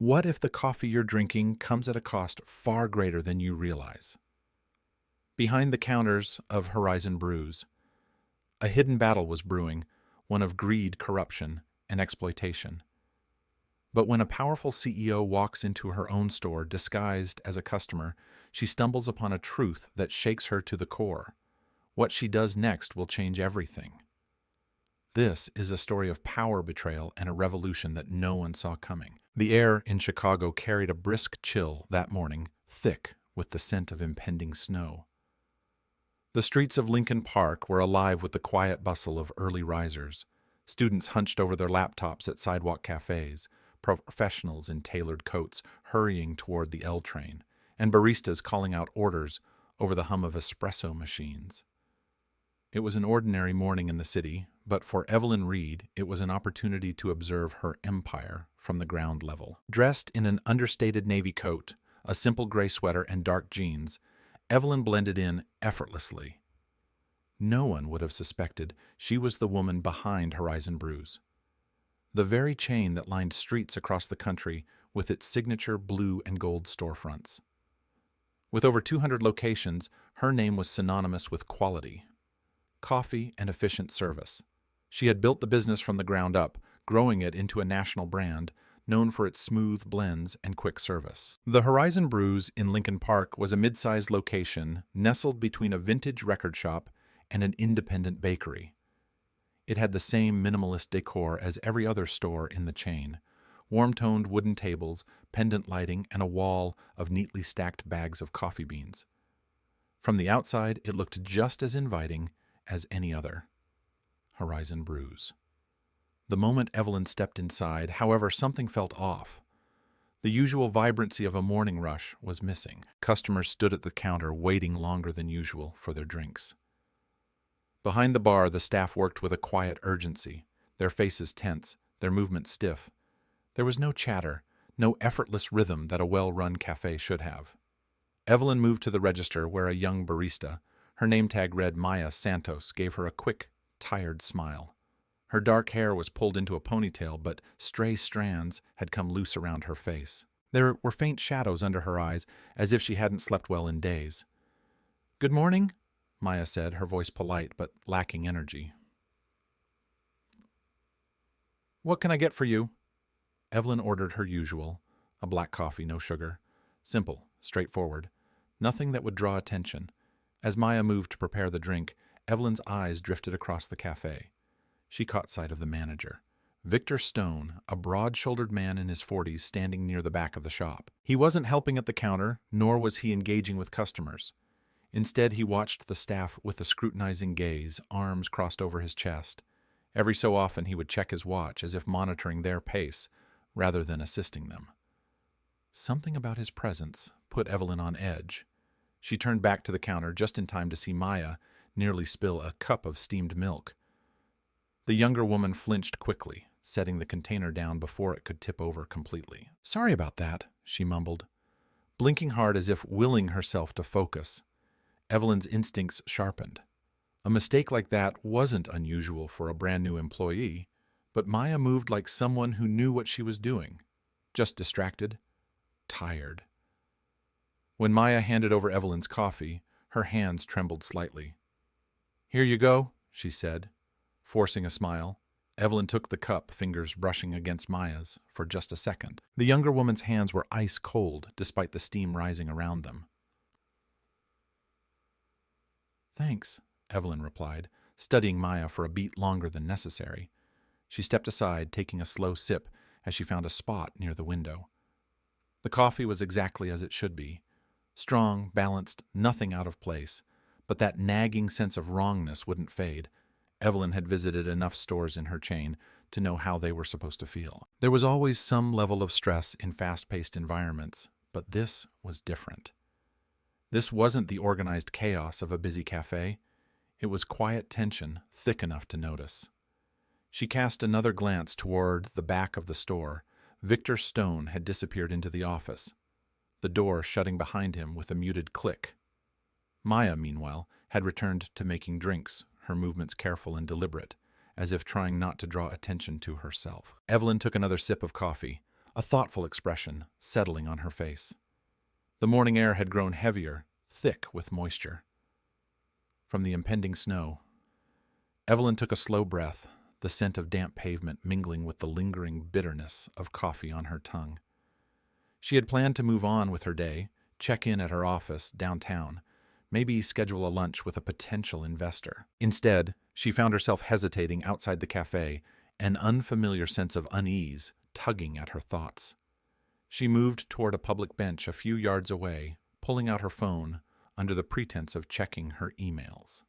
What if the coffee you're drinking comes at a cost far greater than you realize? Behind the counters of Horizon Brews, a hidden battle was brewing, one of greed, corruption, and exploitation. But when a powerful CEO walks into her own store disguised as a customer, she stumbles upon a truth that shakes her to the core. What she does next will change everything. This is a story of power betrayal and a revolution that no one saw coming. The air in Chicago carried a brisk chill that morning, thick with the scent of impending snow. The streets of Lincoln Park were alive with the quiet bustle of early risers, students hunched over their laptops at sidewalk cafes, professionals in tailored coats hurrying toward the L train, and baristas calling out orders over the hum of espresso machines. It was an ordinary morning in the city, but for Evelyn Reed, it was an opportunity to observe her empire from the ground level. Dressed in an understated navy coat, a simple gray sweater, and dark jeans, Evelyn blended in effortlessly. No one would have suspected she was the woman behind Horizon Brews, the very chain that lined streets across the country with its signature blue and gold storefronts. With over 200 locations, her name was synonymous with quality, coffee, and efficient service. She had built the business from the ground up, growing it into a national brand known for its smooth blends and quick service. The Horizon Brews in Lincoln Park was a mid-sized location nestled between a vintage record shop and an independent bakery. It had the same minimalist decor as every other store in the chain: warm-toned wooden tables, pendant lighting, and a wall of neatly stacked bags of coffee beans. From the outside, it looked just as inviting as any other. Horizon Brews. The moment Evelyn stepped inside, however, something felt off. The usual vibrancy of a morning rush was missing. Customers stood at the counter waiting longer than usual for their drinks. Behind the bar, the staff worked with a quiet urgency, their faces tense, their movements stiff. There was no chatter, no effortless rhythm that a well-run cafe should have. Evelyn moved to the register where a young barista, her name tag read Maya Santos, gave her a quick, tired smile. Her dark hair was pulled into a ponytail, but stray strands had come loose around her face. There were faint shadows under her eyes, as if she hadn't slept well in days. "Good morning," Maya said, her voice polite but lacking energy. "What can I get for you?" Evelyn ordered her usual, a black coffee, no sugar. Simple, straightforward, nothing that would draw attention. As Maya moved to prepare the drink, Evelyn's eyes drifted across the cafe. She caught sight of the manager, Victor Stone, a broad-shouldered man in his 40s standing near the back of the shop. He wasn't helping at the counter, nor was he engaging with customers. Instead, he watched the staff with a scrutinizing gaze, arms crossed over his chest. Every so often, he would check his watch, as if monitoring their pace rather than assisting them. Something about his presence put Evelyn on edge. She turned back to the counter just in time to see Maya nearly spill a cup of steamed milk. The younger woman flinched quickly, setting the container down before it could tip over completely. "Sorry about that," she mumbled, blinking hard as if willing herself to focus. Evelyn's instincts sharpened. A mistake like that wasn't unusual for a brand new employee, but Maya moved like someone who knew what she was doing, just distracted, tired. When Maya handed over Evelyn's coffee, her hands trembled slightly. "Here you go," she said, forcing a smile. Evelyn took the cup, fingers brushing against Maya's, for just a second. The younger woman's hands were ice cold, despite the steam rising around them. "Thanks," Evelyn replied, studying Maya for a beat longer than necessary. She stepped aside, taking a slow sip as she found a spot near the window. The coffee was exactly as it should be. Strong, balanced, nothing out of place, but that nagging sense of wrongness wouldn't fade. Evelyn had visited enough stores in her chain to know how they were supposed to feel. There was always some level of stress in fast-paced environments, but this was different. This wasn't the organized chaos of a busy cafe. It was quiet tension, thick enough to notice. She cast another glance toward the back of the store. Victor Stone had disappeared into the office, the door shutting behind him with a muted click. Maya, meanwhile, had returned to making drinks, her movements careful and deliberate, as if trying not to draw attention to herself. Evelyn took another sip of coffee, a thoughtful expression settling on her face. The morning air had grown heavier, thick with moisture from the impending snow. Evelyn took a slow breath, the scent of damp pavement mingling with the lingering bitterness of coffee on her tongue. She had planned to move on with her day, check in at her office downtown, maybe schedule a lunch with a potential investor. Instead, she found herself hesitating outside the cafe, an unfamiliar sense of unease tugging at her thoughts. She moved toward a public bench a few yards away, pulling out her phone under the pretense of checking her emails.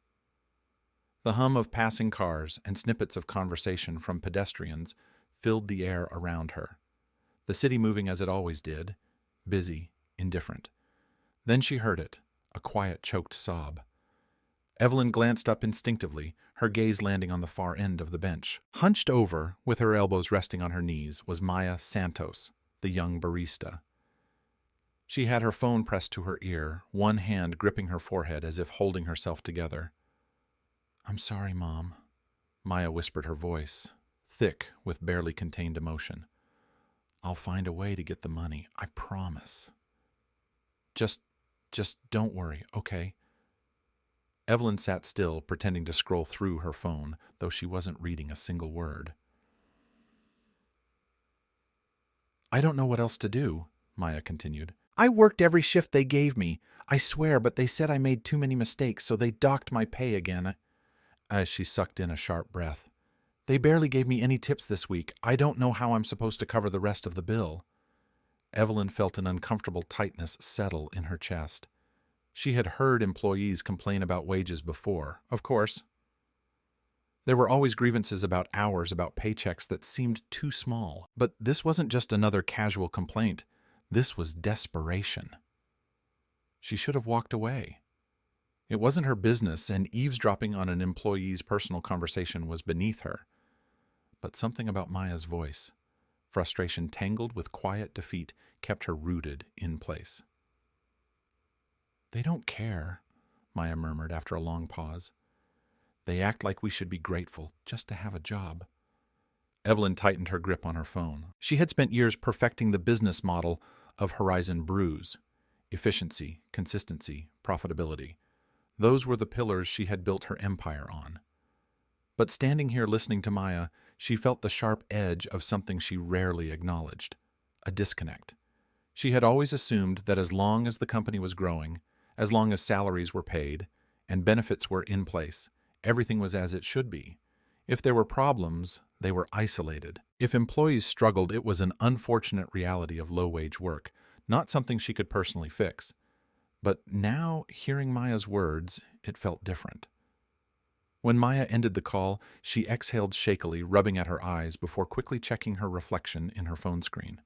The hum of passing cars and snippets of conversation from pedestrians filled the air around her. The city moving as it always did, busy, indifferent. Then she heard it, a quiet, choked sob. Evelyn glanced up instinctively, her gaze landing on the far end of the bench. Hunched over, with her elbows resting on her knees, was Maya Santos, the young barista. She had her phone pressed to her ear, one hand gripping her forehead as if holding herself together. "I'm sorry, Mom," Maya whispered, her voice thick with barely contained emotion. "I'll find a way to get the money, I promise. Just don't worry, okay?" Evelyn sat still, pretending to scroll through her phone, though she wasn't reading a single word. "I don't know what else to do," Maya continued. "I worked every shift they gave me, I swear, but they said I made too many mistakes, so they docked my pay again." As she sucked in a sharp breath. "They barely gave me any tips this week. I don't know how I'm supposed to cover the rest of the bill." Evelyn felt an uncomfortable tightness settle in her chest. She had heard employees complain about wages before, of course. There were always grievances about hours, about paychecks that seemed too small. But this wasn't just another casual complaint. This was desperation. She should have walked away. It wasn't her business, and eavesdropping on an employee's personal conversation was beneath her. But something about Maya's voice, frustration tangled with quiet defeat, kept her rooted in place. "They don't care," Maya murmured after a long pause. "They act like we should be grateful just to have a job." Evelyn tightened her grip on her phone. She had spent years perfecting the business model of Horizon Brews: efficiency, consistency, profitability. Those were the pillars she had built her empire on. But standing here listening to Maya, she felt the sharp edge of something she rarely acknowledged: a disconnect. She had always assumed that as long as the company was growing, as long as salaries were paid and benefits were in place, everything was as it should be. If there were problems, they were isolated. If employees struggled, it was an unfortunate reality of low-wage work, not something she could personally fix. But now, hearing Maya's words, it felt different. When Maya ended the call, she exhaled shakily, rubbing at her eyes before quickly checking her reflection in her phone screen.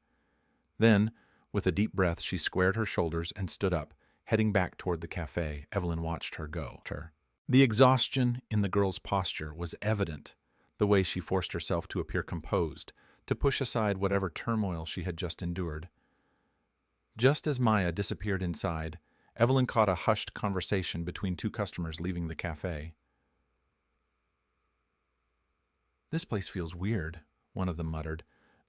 Then, with a deep breath, she squared her shoulders and stood up, heading back toward the cafe. Evelyn watched her go. The exhaustion in the girl's posture was evident, the way she forced herself to appear composed, to push aside whatever turmoil she had just endured. Just as Maya disappeared inside, Evelyn caught a hushed conversation between two customers leaving the cafe. "This place feels weird," one of them muttered.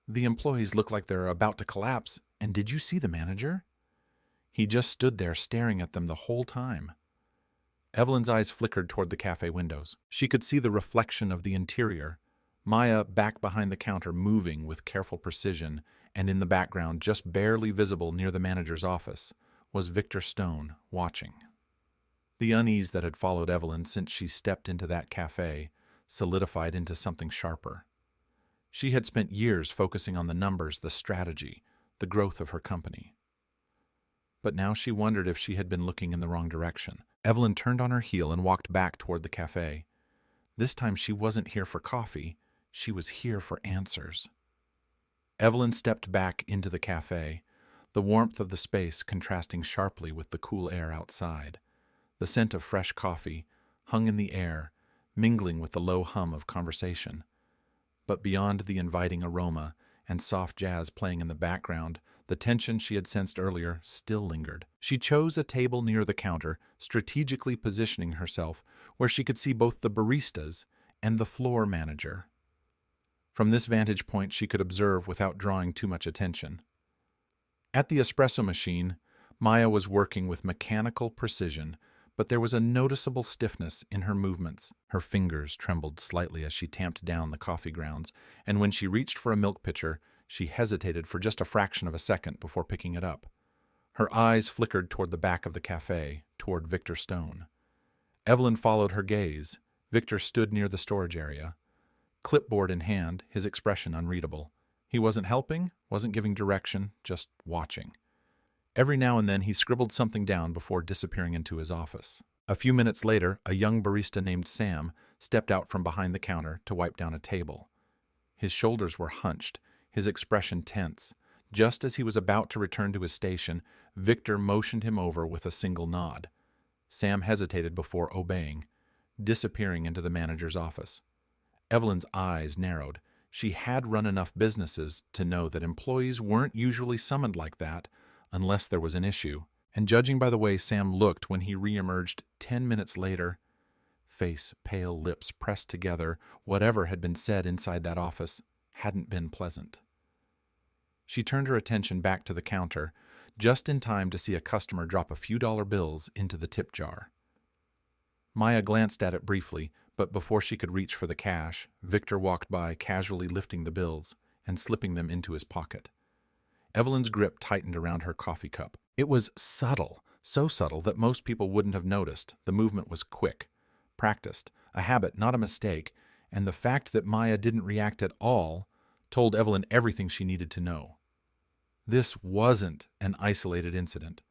"The employees look like they're about to collapse, and did you see the manager? He just stood there staring at them the whole time." Evelyn's eyes flickered toward the cafe windows. She could see the reflection of the interior, Maya back behind the counter moving with careful precision, and in the background, just barely visible near the manager's office, was Victor Stone, watching. The unease that had followed Evelyn since she stepped into that cafe solidified into something sharper. She had spent years focusing on the numbers, the strategy, the growth of her company. But now she wondered if she had been looking in the wrong direction. Evelyn turned on her heel and walked back toward the cafe. This time she wasn't here for coffee, she was here for answers. Evelyn stepped back into the cafe, the warmth of the space contrasting sharply with the cool air outside. The scent of fresh coffee hung in the air, mingling with the low hum of conversation. But beyond the inviting aroma and soft jazz playing in the background, the tension she had sensed earlier still lingered. She chose a table near the counter, strategically positioning herself where she could see both the baristas and the floor manager. From this vantage point, she could observe without drawing too much attention. At the espresso machine, Maya was working with mechanical precision, but there was a noticeable stiffness in her movements. Her fingers trembled slightly as she tamped down the coffee grounds, and when she reached for a milk pitcher, she hesitated for just a fraction of a second before picking it up. Her eyes flickered toward the back of the cafe, toward Victor Stone. Evelyn followed her gaze. Victor stood near the storage area, clipboard in hand, his expression unreadable. He wasn't helping, wasn't giving direction, just watching. Every now and then he scribbled something down before disappearing into his office. A few minutes later, a young barista named Sam stepped out from behind the counter to wipe down a table. His shoulders were hunched, his expression tense. Just as he was about to return to his station, Victor motioned him over with a single nod. Sam hesitated before obeying, disappearing into the manager's office. Evelyn's eyes narrowed. She had run enough businesses to know that employees weren't usually summoned like that unless there was an issue, and judging by the way Sam looked when he re-emerged 10 minutes later, face, pale lips pressed together, whatever had been said inside that office hadn't been pleasant. She turned her attention back to the counter, just in time to see a customer drop a few dollar bills into the tip jar. Maya glanced at it briefly, but before she could reach for the cash, Victor walked by, casually lifting the bills and slipping them into his pocket. Evelyn's grip tightened around her coffee cup. It was subtle, so subtle that most people wouldn't have noticed. The movement was quick, practiced, a habit, not a mistake, and the fact that Maya didn't react at all told Evelyn everything she needed to know. This wasn't an isolated incident.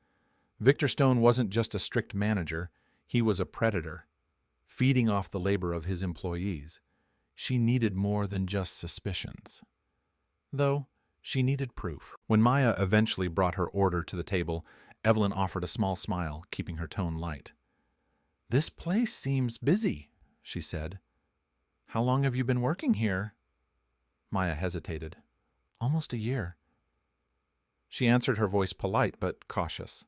Victor Stone wasn't just a strict manager, he was a predator, feeding off the labor of his employees. She needed more than just suspicions. Though, she needed proof. When Maya eventually brought her order to the table, Evelyn offered a small smile, keeping her tone light. "This place seems busy," she said. "How long have you been working here?" Maya hesitated. "Almost a year." She answered, her voice polite but cautious.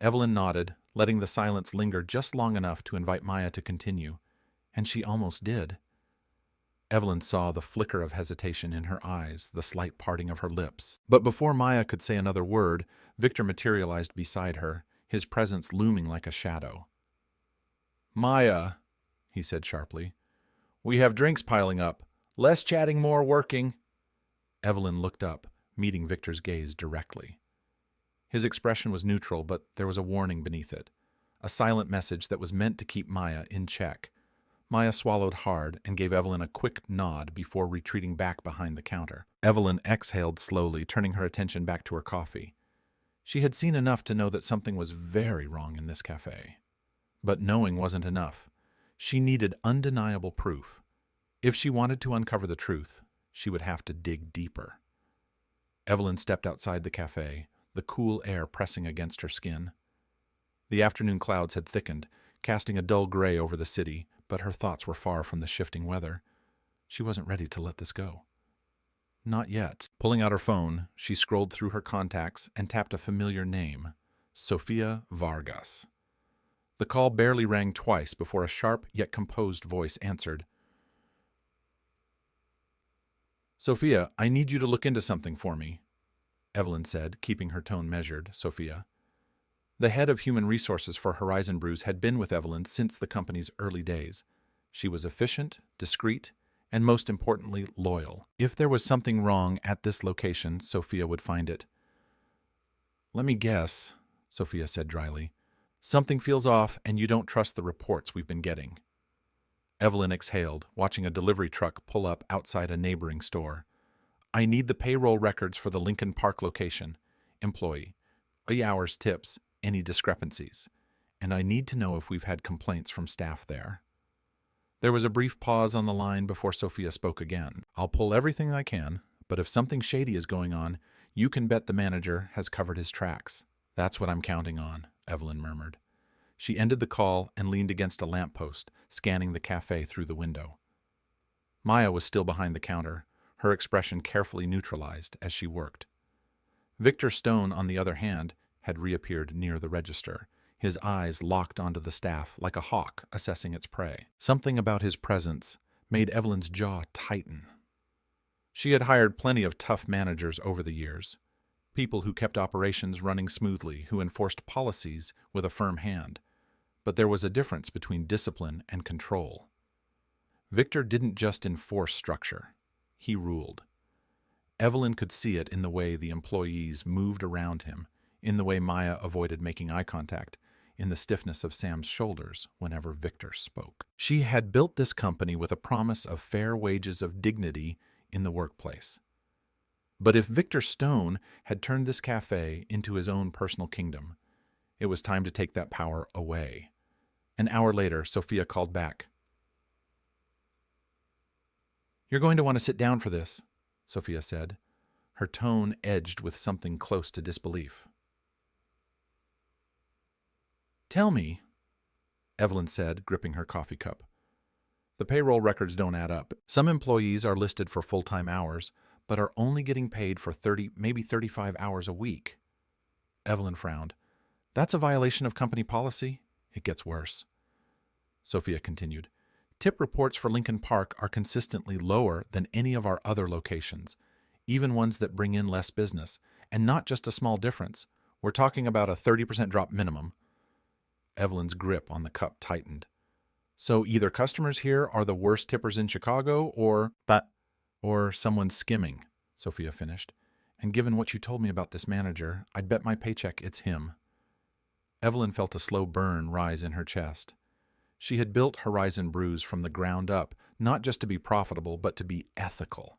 Evelyn nodded, letting the silence linger just long enough to invite Maya to continue, and she almost did. Evelyn saw the flicker of hesitation in her eyes, the slight parting of her lips. But before Maya could say another word, Victor materialized beside her, his presence looming like a shadow. "Maya," he said sharply, "we have drinks piling up. Less chatting, more working." Evelyn looked up, meeting Victor's gaze directly. His expression was neutral, but there was a warning beneath it, a silent message that was meant to keep Maya in check. Maya swallowed hard and gave Evelyn a quick nod before retreating back behind the counter. Evelyn exhaled slowly, turning her attention back to her coffee. She had seen enough to know that something was very wrong in this cafe. But knowing wasn't enough. She needed undeniable proof. If she wanted to uncover the truth, she would have to dig deeper. Evelyn stepped outside the cafe, the cool air pressing against her skin. The afternoon clouds had thickened, casting a dull gray over the city, but her thoughts were far from the shifting weather. She wasn't ready to let this go. Not yet. Pulling out her phone, she scrolled through her contacts and tapped a familiar name, Sofia Vargas. The call barely rang twice before a sharp yet composed voice answered. "Sophia, I need you to look into something for me," Evelyn said, keeping her tone measured. Sophia. The head of human resources for Horizon Brews had been with Evelyn since the company's early days. She was efficient, discreet, and most importantly, loyal. If there was something wrong at this location, Sophia would find it. "Let me guess," Sophia said dryly. "Something feels off and you don't trust the reports we've been getting." Evelyn exhaled, watching a delivery truck pull up outside a neighboring store. "I need the payroll records for the Lincoln Park location. Employee. 8 hours tips. Any discrepancies. And I need to know if we've had complaints from staff there." There was a brief pause on the line before Sophia spoke again. "I'll pull everything I can, but if something shady is going on, you can bet the manager has covered his tracks." "That's what I'm counting on," Evelyn murmured. She ended the call and leaned against a lamppost, scanning the cafe through the window. Maya was still behind the counter, her expression carefully neutralized as she worked. Victor Stone, on the other hand, had reappeared near the register, his eyes locked onto the staff like a hawk assessing its prey. Something about his presence made Evelyn's jaw tighten. She had hired plenty of tough managers over the years, people who kept operations running smoothly, who enforced policies with a firm hand. But there was a difference between discipline and control. Victor didn't just enforce structure, he ruled. Evelyn could see it in the way the employees moved around him, in the way Maya avoided making eye contact, in the stiffness of Sam's shoulders whenever Victor spoke. She had built this company with a promise of fair wages of dignity in the workplace. But if Victor Stone had turned this cafe into his own personal kingdom, it was time to take that power away. An hour later, Sophia called back. "You're going to want to sit down for this," Sophia said, her tone edged with something close to disbelief. "Tell me," Evelyn said, gripping her coffee cup. "The payroll records don't add up. Some employees are listed for full-time hours, but are only getting paid for 30, maybe 35 hours a week." Evelyn frowned. "That's a violation of company policy." "It gets worse," Sophia continued. "Tip reports for Lincoln Park are consistently lower than any of our other locations, even ones that bring in less business, and not just a small difference. We're talking about a 30% drop minimum." Evelyn's grip on the cup tightened. "So either customers here are the worst tippers in Chicago, or someone's skimming," Sophia finished. "And given what you told me about this manager, I'd bet my paycheck it's him." Evelyn felt a slow burn rise in her chest. She had built Horizon Brews from the ground up, not just to be profitable, but to be ethical.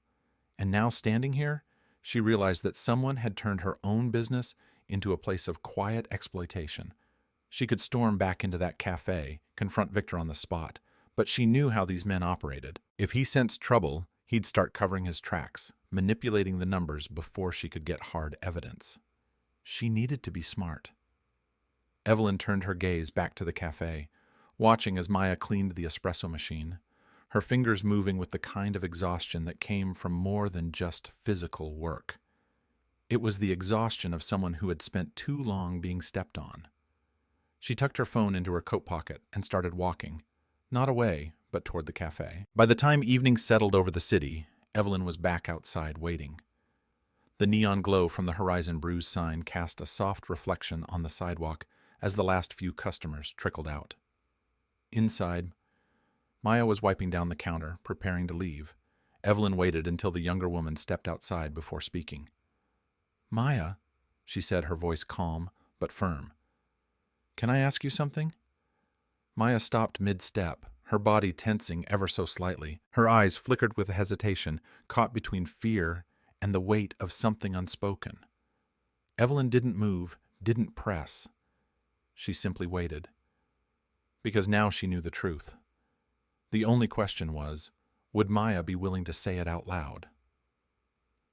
And now standing here, she realized that someone had turned her own business into a place of quiet exploitation. She could storm back into that cafe, confront Victor on the spot, but she knew how these men operated. If he sensed trouble, he'd start covering his tracks, manipulating the numbers before she could get hard evidence. She needed to be smart. Evelyn turned her gaze back to the cafe, watching as Maya cleaned the espresso machine, her fingers moving with the kind of exhaustion that came from more than just physical work. It was the exhaustion of someone who had spent too long being stepped on. She tucked her phone into her coat pocket and started walking, not away, but toward the cafe. By the time evening settled over the city, Evelyn was back outside waiting. The neon glow from the Horizon Brews sign cast a soft reflection on the sidewalk as the last few customers trickled out. Inside, Maya was wiping down the counter, preparing to leave. Evelyn waited until the younger woman stepped outside before speaking. "Maya," she said, her voice calm but firm. "Can I ask you something?" Maya stopped mid-step, her body tensing ever so slightly. Her eyes flickered with hesitation, caught between fear and the weight of something unspoken. Evelyn didn't move, didn't press. She simply waited. Because now she knew the truth. The only question was, would Maya be willing to say it out loud?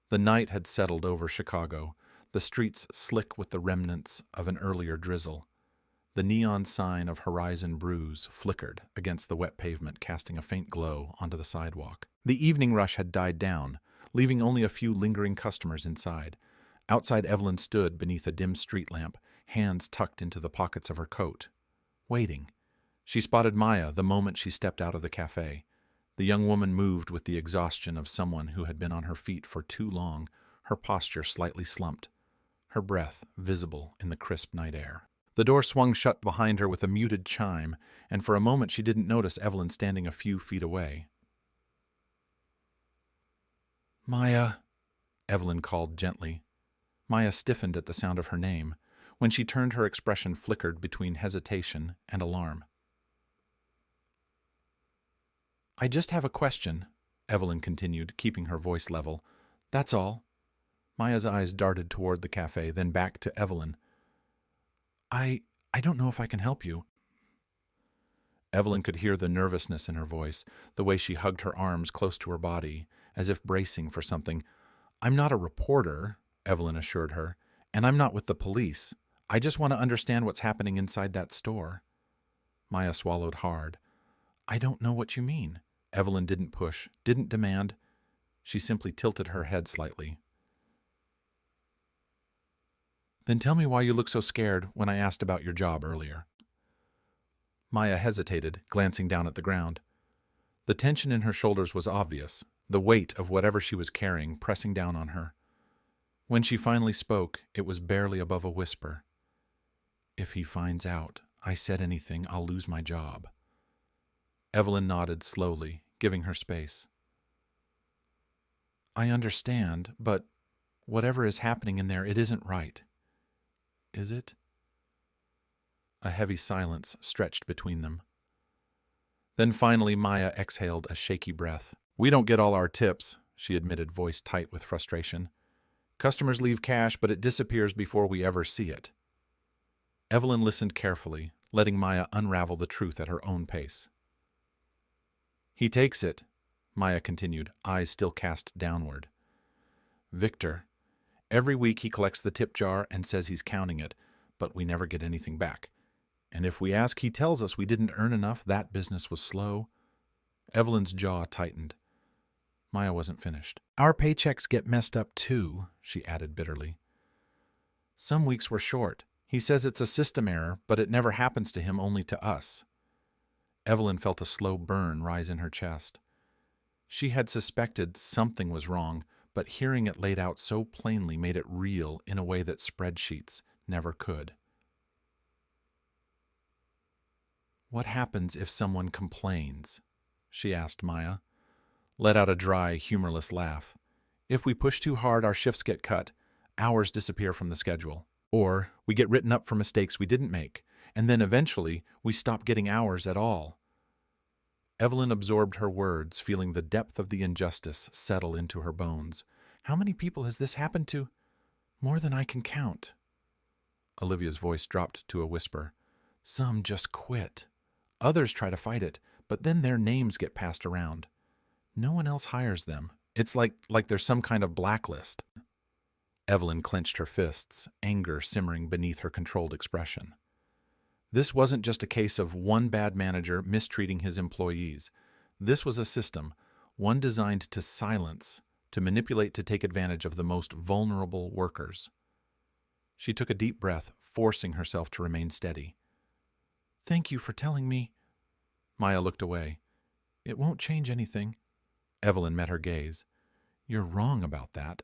The night had settled over Chicago, the streets slick with the remnants of an earlier drizzle. The neon sign of Horizon Brews flickered against the wet pavement, casting a faint glow onto the sidewalk. The evening rush had died down, leaving only a few lingering customers inside. Outside, Evelyn stood beneath a dim street lamp, hands tucked into the pockets of her coat, waiting. She spotted Maya the moment she stepped out of the cafe. The young woman moved with the exhaustion of someone who had been on her feet for too long, her posture slightly slumped, her breath visible in the crisp night air. The door swung shut behind her with a muted chime, and for a moment she didn't notice Evelyn standing a few feet away. "Maya," Evelyn called gently. Maya stiffened at the sound of her name. When she turned, her expression flickered between hesitation and alarm. "I just have a question," Evelyn continued, keeping her voice level. "That's all." Maya's eyes darted toward the cafe, then back to Evelyn. I don't know if I can help you." Evelyn could hear the nervousness in her voice, the way she hugged her arms close to her body, as if bracing for something. "I'm not a reporter," Evelyn assured her, "and I'm not with the police. I just want to understand what's happening inside that store." Maya swallowed hard. "I don't know what you mean." Evelyn didn't push, didn't demand. She simply tilted her head slightly. "Then tell me why you looked so scared when I asked about your job earlier." Maya hesitated, glancing down at the ground. The tension in her shoulders was obvious, the weight of whatever she was carrying pressing down on her. When she finally spoke, it was barely above a whisper. "If he finds out I said anything, I'll lose my job." Evelyn nodded slowly, giving her space. "I understand, but whatever is happening in there, it isn't right." "Is it?" A heavy silence stretched between them. Then finally Maya exhaled a shaky breath. "We don't get all our tips," she admitted, voice tight with frustration. "Customers leave cash, but it disappears before we ever see it." Evelyn listened carefully, letting Maya unravel the truth at her own pace. "He takes it," Maya continued, eyes still cast downward. "Victor, every week he collects the tip jar and says he's counting it, but we never get anything back. And if we ask, he tells us we didn't earn enough, that business was slow." Evelyn's jaw tightened. Maya wasn't finished. "Our paychecks get messed up too," she added bitterly. "Some weeks we're short. He says it's a system error, but it never happens to him, only to us." Evelyn felt a slow burn rise in her chest. She had suspected something was wrong, but hearing it laid out so plainly made it real in a way that spreadsheets never could. "What happens if someone complains?" she asked Maya. Let out a dry, humorless laugh. "If we push too hard, our shifts get cut. Hours disappear from the schedule. Or we get written up for mistakes we didn't make, and then eventually we stop getting hours at all." Evelyn absorbed her words, feeling the depth of the injustice settle into her bones. "How many people has this happened to?" "More than I can count." Olivia's voice dropped to a whisper. "Some just quit. Others try to fight it, but then their names get passed around. No one else hires them. It's like there's some kind of blacklist." Evelyn clenched her fists, anger simmering beneath her controlled expression. This wasn't just a case of one bad manager mistreating his employees. This was a system, one designed to silence, to manipulate, to take advantage of the most vulnerable workers. She took a deep breath, forcing herself to remain steady. "Thank you for telling me." Maya looked away. "It won't change anything." Evelyn met her gaze. "You're wrong about that."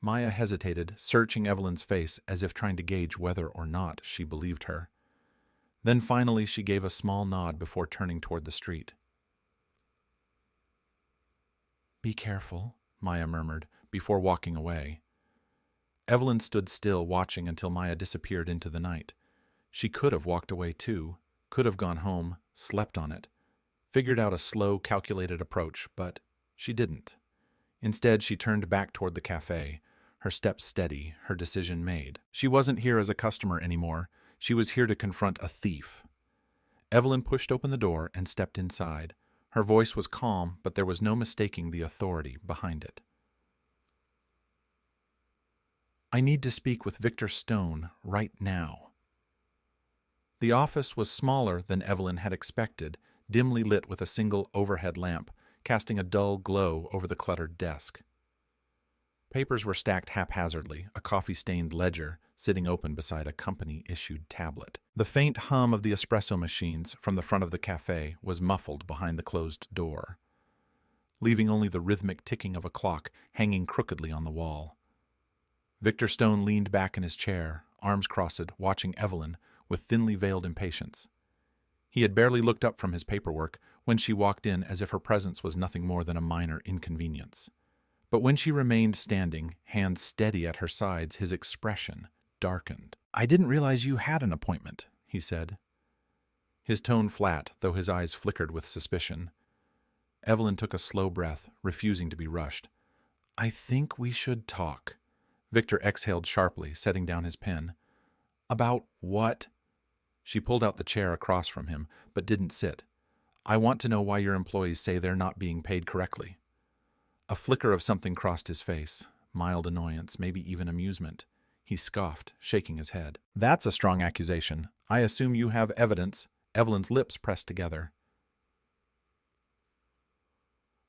Maya hesitated, searching Evelyn's face as if trying to gauge whether or not she believed her. Then finally she gave a small nod before turning toward the street. "Be careful," Maya murmured, before walking away. Evelyn stood still, watching until Maya disappeared into the night. She could have walked away too, could have gone home, slept on it, figured out a slow, calculated approach, but she didn't. Instead, she turned back toward the cafe, her steps steady, her decision made. She wasn't here as a customer anymore. She was here to confront a thief. Evelyn pushed open the door and stepped inside. Her voice was calm, but there was no mistaking the authority behind it. "I need to speak with Victor Stone right now." The office was smaller than Evelyn had expected, dimly lit with a single overhead lamp, casting a dull glow over the cluttered desk. Papers were stacked haphazardly, a coffee-stained ledger sitting open beside a company-issued tablet. The faint hum of the espresso machines from the front of the cafe was muffled behind the closed door, leaving only the rhythmic ticking of a clock hanging crookedly on the wall. Victor Stone leaned back in his chair, arms crossed, watching Evelyn with thinly veiled impatience. He had barely looked up from his paperwork when she walked in, as if her presence was nothing more than a minor inconvenience. But when she remained standing, hands steady at her sides, his expression darkened. "I didn't realize you had an appointment," he said. His tone flat, though his eyes flickered with suspicion. Evelyn took a slow breath, refusing to be rushed. "I think we should talk." Victor exhaled sharply, setting down his pen. "About what?" She pulled out the chair across from him, but didn't sit. "I want to know why your employees say they're not being paid correctly." A flicker of something crossed his face, mild annoyance, maybe even amusement. He scoffed, shaking his head. "That's a strong accusation. I assume you have evidence." Evelyn's lips pressed together.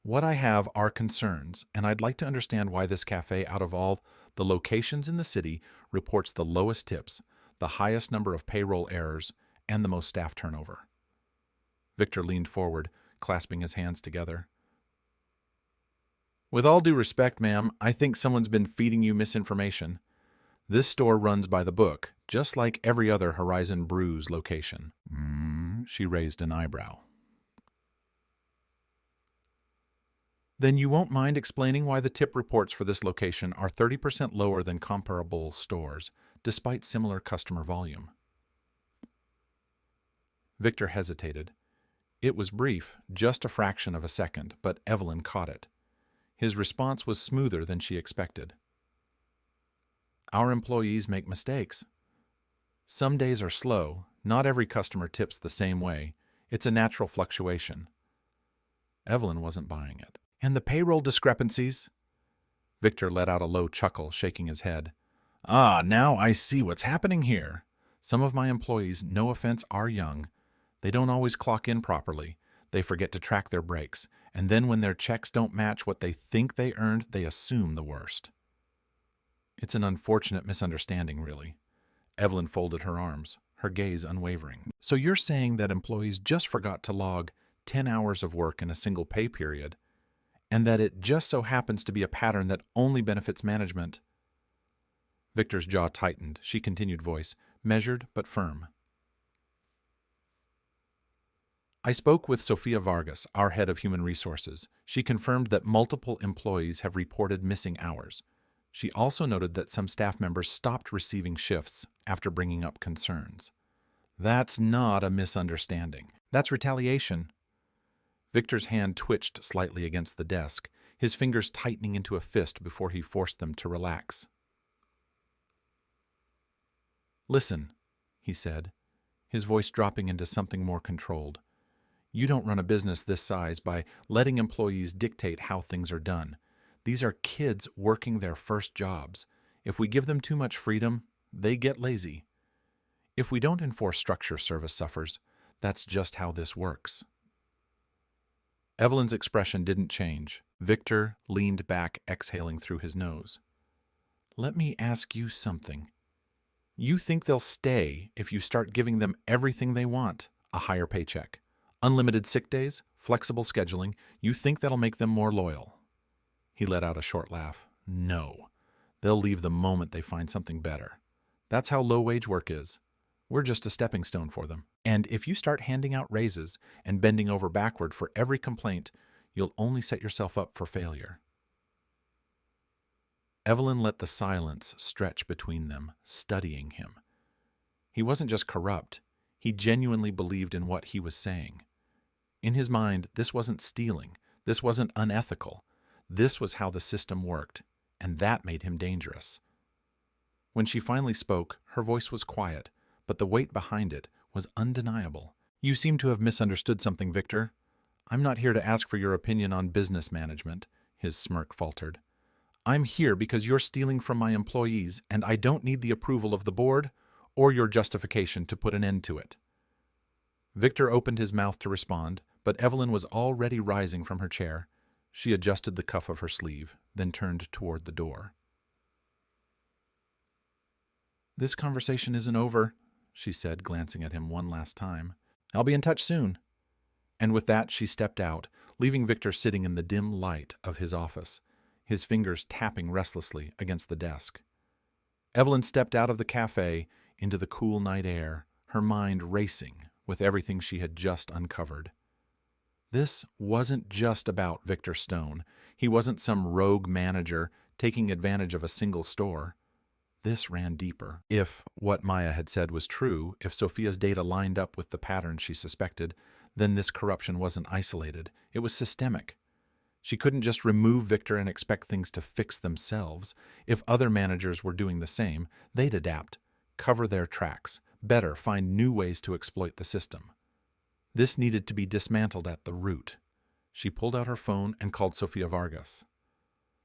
"What I have are concerns, and I'd like to understand why this cafe, out of all the locations in the city, reports the lowest tips, the highest number of payroll errors, and the most staff turnover." Victor leaned forward, clasping his hands together. With all due respect, ma'am, I think someone's been feeding you misinformation. This store runs by the book, just like every other Horizon Brews location. She raised an eyebrow. Then you won't mind explaining why the tip reports for this location are 30% lower than comparable stores, despite similar customer volume. Victor hesitated. It was brief, just a fraction of a second, but Evelyn caught it. His response was smoother than she expected. Our employees make mistakes. Some days are slow. Not every customer tips the same way. It's a natural fluctuation. Evelyn wasn't buying it. And the payroll discrepancies? Victor let out a low chuckle, shaking his head. Ah, now I see what's happening here. Some of my employees, no offense, are young. They don't always clock in properly. They forget to track their breaks. And then when their checks don't match what they think they earned, they assume the worst. It's an unfortunate misunderstanding, really. Evelyn folded her arms, her gaze unwavering. So you're saying that employees just forgot to log 10 hours of work in a single pay period, and that it just so happens to be a pattern that only benefits management? Victor's jaw tightened. She continued, voice measured but firm. I spoke with Sofia Vargas, our head of human resources. She confirmed that multiple employees have reported missing hours. She also noted that some staff members stopped receiving shifts after bringing up concerns. That's not a misunderstanding. That's retaliation. Victor's hand twitched slightly against the desk, his fingers tightening into a fist before he forced them to relax. Listen, he said, his voice dropping into something more controlled. You don't run a business this size by letting employees dictate how things are done. These are kids working their first jobs. If we give them too much freedom, they get lazy. If we don't enforce structure, service suffers. That's just how this works. Evelyn's expression didn't change. Victor leaned back, exhaling through his nose. Let me ask you something. You think they'll stay if you start giving them everything they want? A higher paycheck, unlimited sick days, flexible scheduling. You think that'll make them more loyal? He let out a short laugh. No. They'll leave the moment they find something better. That's how low-wage work is. We're just a stepping stone for them. And if you start handing out raises and bending over backward for every complaint, you'll only set yourself up for failure. Evelyn let the silence stretch between them, studying him. He wasn't just corrupt. He genuinely believed in what he was saying. In his mind, this wasn't stealing. This wasn't unethical. This was how the system worked, and that made him dangerous. When she finally spoke, her voice was quiet, but the weight behind it was undeniable. You seem to have misunderstood something, Victor. I'm not here to ask for your opinion on business management, his smirk faltered. I'm here because you're stealing from my employees, and I don't need the approval of the board or your justification to put an end to it. Victor opened his mouth to respond, but Evelyn was already rising from her chair. She adjusted the cuff of her sleeve, then turned toward the door. This conversation isn't over, she said, glancing at him one last time. I'll be in touch soon. And with that, she stepped out, leaving Victor sitting in the dim light of his office, his fingers tapping restlessly against the desk. Evelyn stepped out of the cafe into the cool night air, her mind racing with everything she had just uncovered. This wasn't just about Victor Stone. He wasn't some rogue manager taking advantage of a single store. This ran deeper. If what Maya had said was true, if Sofia's data lined up with the patterns she suspected, then this corruption wasn't isolated. It was systemic. She couldn't just remove Victor and expect things to fix themselves. If other managers were doing the same, they'd adapt, cover their tracks, better find new ways to exploit the system. This needed to be dismantled at the root. She pulled out her phone and called Sofia Vargas.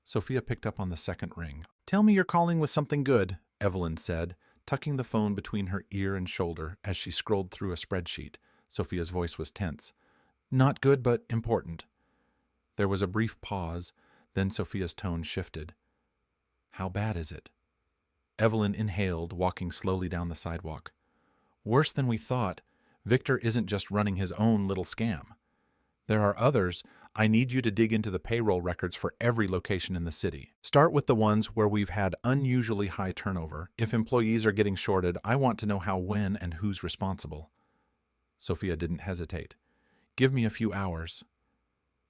Sofia picked up on the second ring. Tell me you're calling with something good, Evelyn said, tucking the phone between her ear and shoulder as she scrolled through a spreadsheet. Sofia's voice was tense. Not good, but important. There was a brief pause, then Sofia's tone shifted. How bad is it? Evelyn inhaled, walking slowly down the sidewalk. Worse than we thought. Victor isn't just running his own little scam. There are others, I need you to dig into the payroll records for every location in the city. Start with the ones where we've had unusually high turnover. If employees are getting shorted, I want to know how, when, and who's responsible. Sophia didn't hesitate. Give me a few hours.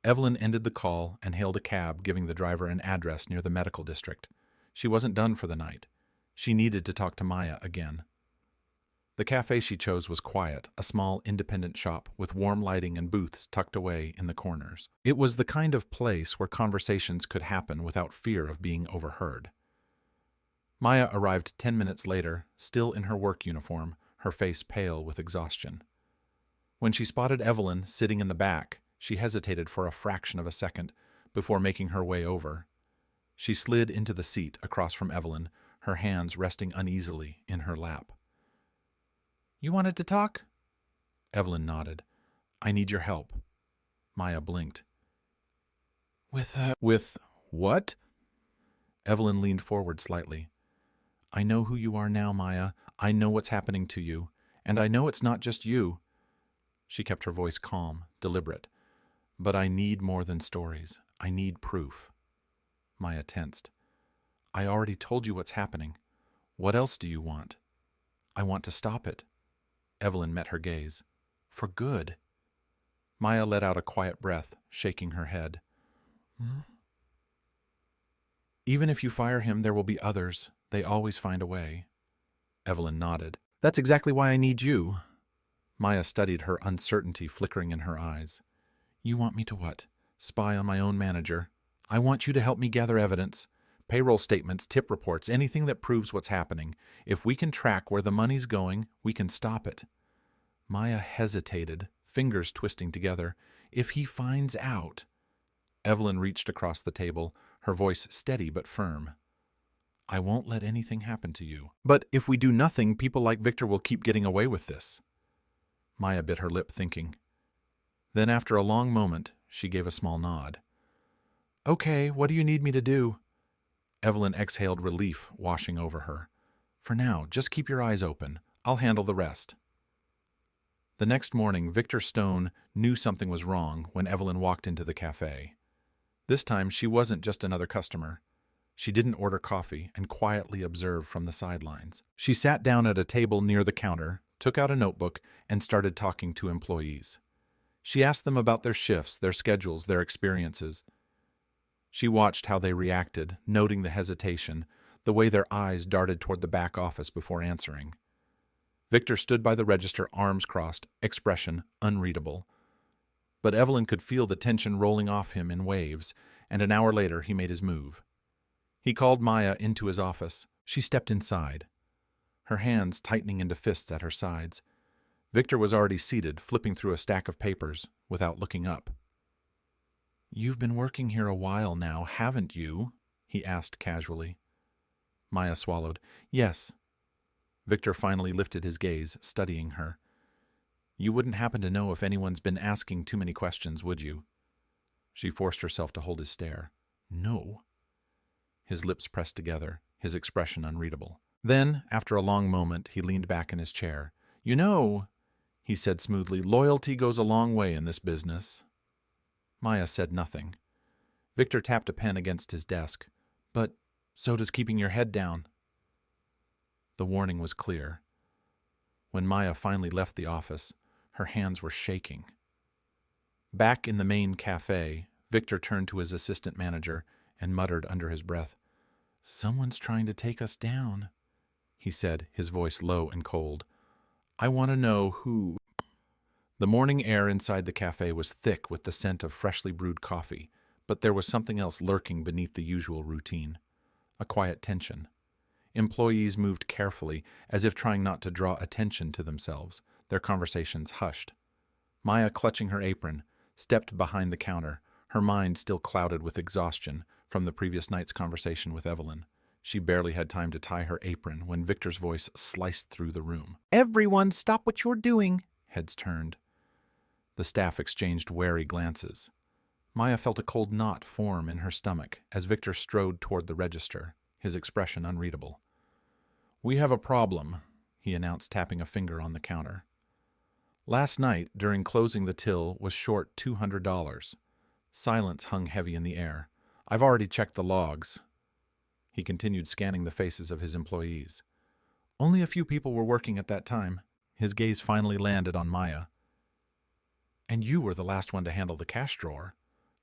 Evelyn ended the call and hailed a cab, giving the driver an address near the medical district. She wasn't done for the night. She needed to talk to Maya again. The cafe she chose was quiet, a small independent shop with warm lighting and booths tucked away in the corners. It was the kind of place where conversations could happen without fear of being overheard. Maya arrived 10 minutes later, still in her work uniform, her face pale with exhaustion. When she spotted Evelyn sitting in the back, she hesitated for a fraction of a second before making her way over. She slid into the seat across from Evelyn, her hands resting uneasily in her lap. You wanted to talk? Evelyn nodded. I need your help. Maya blinked. With what? Evelyn leaned forward slightly. I know who you are now, Maya. I know what's happening to you. And I know it's not just you. She kept her voice calm, deliberate. But I need more than stories. I need proof. Maya tensed. I already told you what's happening. What else do you want? I want to stop it. Evelyn met her gaze. For good. Maya let out a quiet breath, shaking her head. Even if you fire him, there will be others. They always find a way. Evelyn nodded. That's exactly why I need you. Maya studied her uncertainty flickering in her eyes. You want me to what? Spy on my own manager? I want you to help me gather evidence. Payroll statements, tip reports, anything that proves what's happening. If we can track where the money's going, we can stop it. Maya hesitated, fingers twisting together. If he finds out... Evelyn reached across the table, her voice steady but firm. I won't let anything happen to you. But if we do nothing, people like Victor will keep getting away with this. Maya bit her lip, thinking. Then, after a long moment, she gave a small nod. Okay, what do you need me to do? Evelyn exhaled relief, washing over her. For now, just keep your eyes open. I'll handle the rest. The next morning, Victor Stone knew something was wrong when Evelyn walked into the cafe. This time, she wasn't just another customer. She didn't order coffee and quietly observed from the sidelines. She sat down at a table near the counter, took out a notebook, and started talking to employees. She asked them about their shifts, their schedules, their experiences. She watched how they reacted, noting the hesitation, the way their eyes darted toward the back office before answering. Victor stood by the register, arms crossed, expression unreadable. But Evelyn could feel the tension rolling off him in waves, and an hour later he made his move. He called Maya into his office. She stepped inside, her hands tightening into fists at her sides. Victor was already seated, flipping through a stack of papers, without looking up. You've been working here a while now, haven't you? He asked casually. Maya swallowed. Yes. Victor finally lifted his gaze, studying her. You wouldn't happen to know if anyone's been asking too many questions, would you? She forced herself to hold his stare. No. His lips pressed together, his expression unreadable. Then, after a long moment, he leaned back in his chair. You know, he said smoothly, loyalty goes a long way in this business. Maya said nothing. Victor tapped a pen against his desk. But so does keeping your head down. The warning was clear. When Maya finally left the office, her hands were shaking. Back in the main cafe, Victor turned to his assistant manager and muttered under his breath, Someone's trying to take us down, he said, his voice low and cold. I want to know who. The morning air inside the cafe was thick with the scent of freshly brewed coffee, but there was something else lurking beneath the usual routine. A quiet tension. Employees moved carefully, as if trying not to draw attention to themselves, their conversations hushed. Maya, clutching her apron, stepped behind the counter, her mind still clouded with exhaustion from the previous night's conversation with Evelyn. She barely had time to tie her apron when Victor's voice sliced through the room. Everyone, stop what you're doing! Heads turned. The staff exchanged wary glances. Maya felt a cold knot form in her stomach as Victor strode toward the register, his expression unreadable. We have a problem, he announced, tapping a finger on the counter. Last night, during closing, the till was short $200. Silence hung heavy in the air. I've already checked the logs. He continued scanning the faces of his employees. Only a few people were working at that time. His gaze finally landed on Maya. And you were the last one to handle the cash drawer.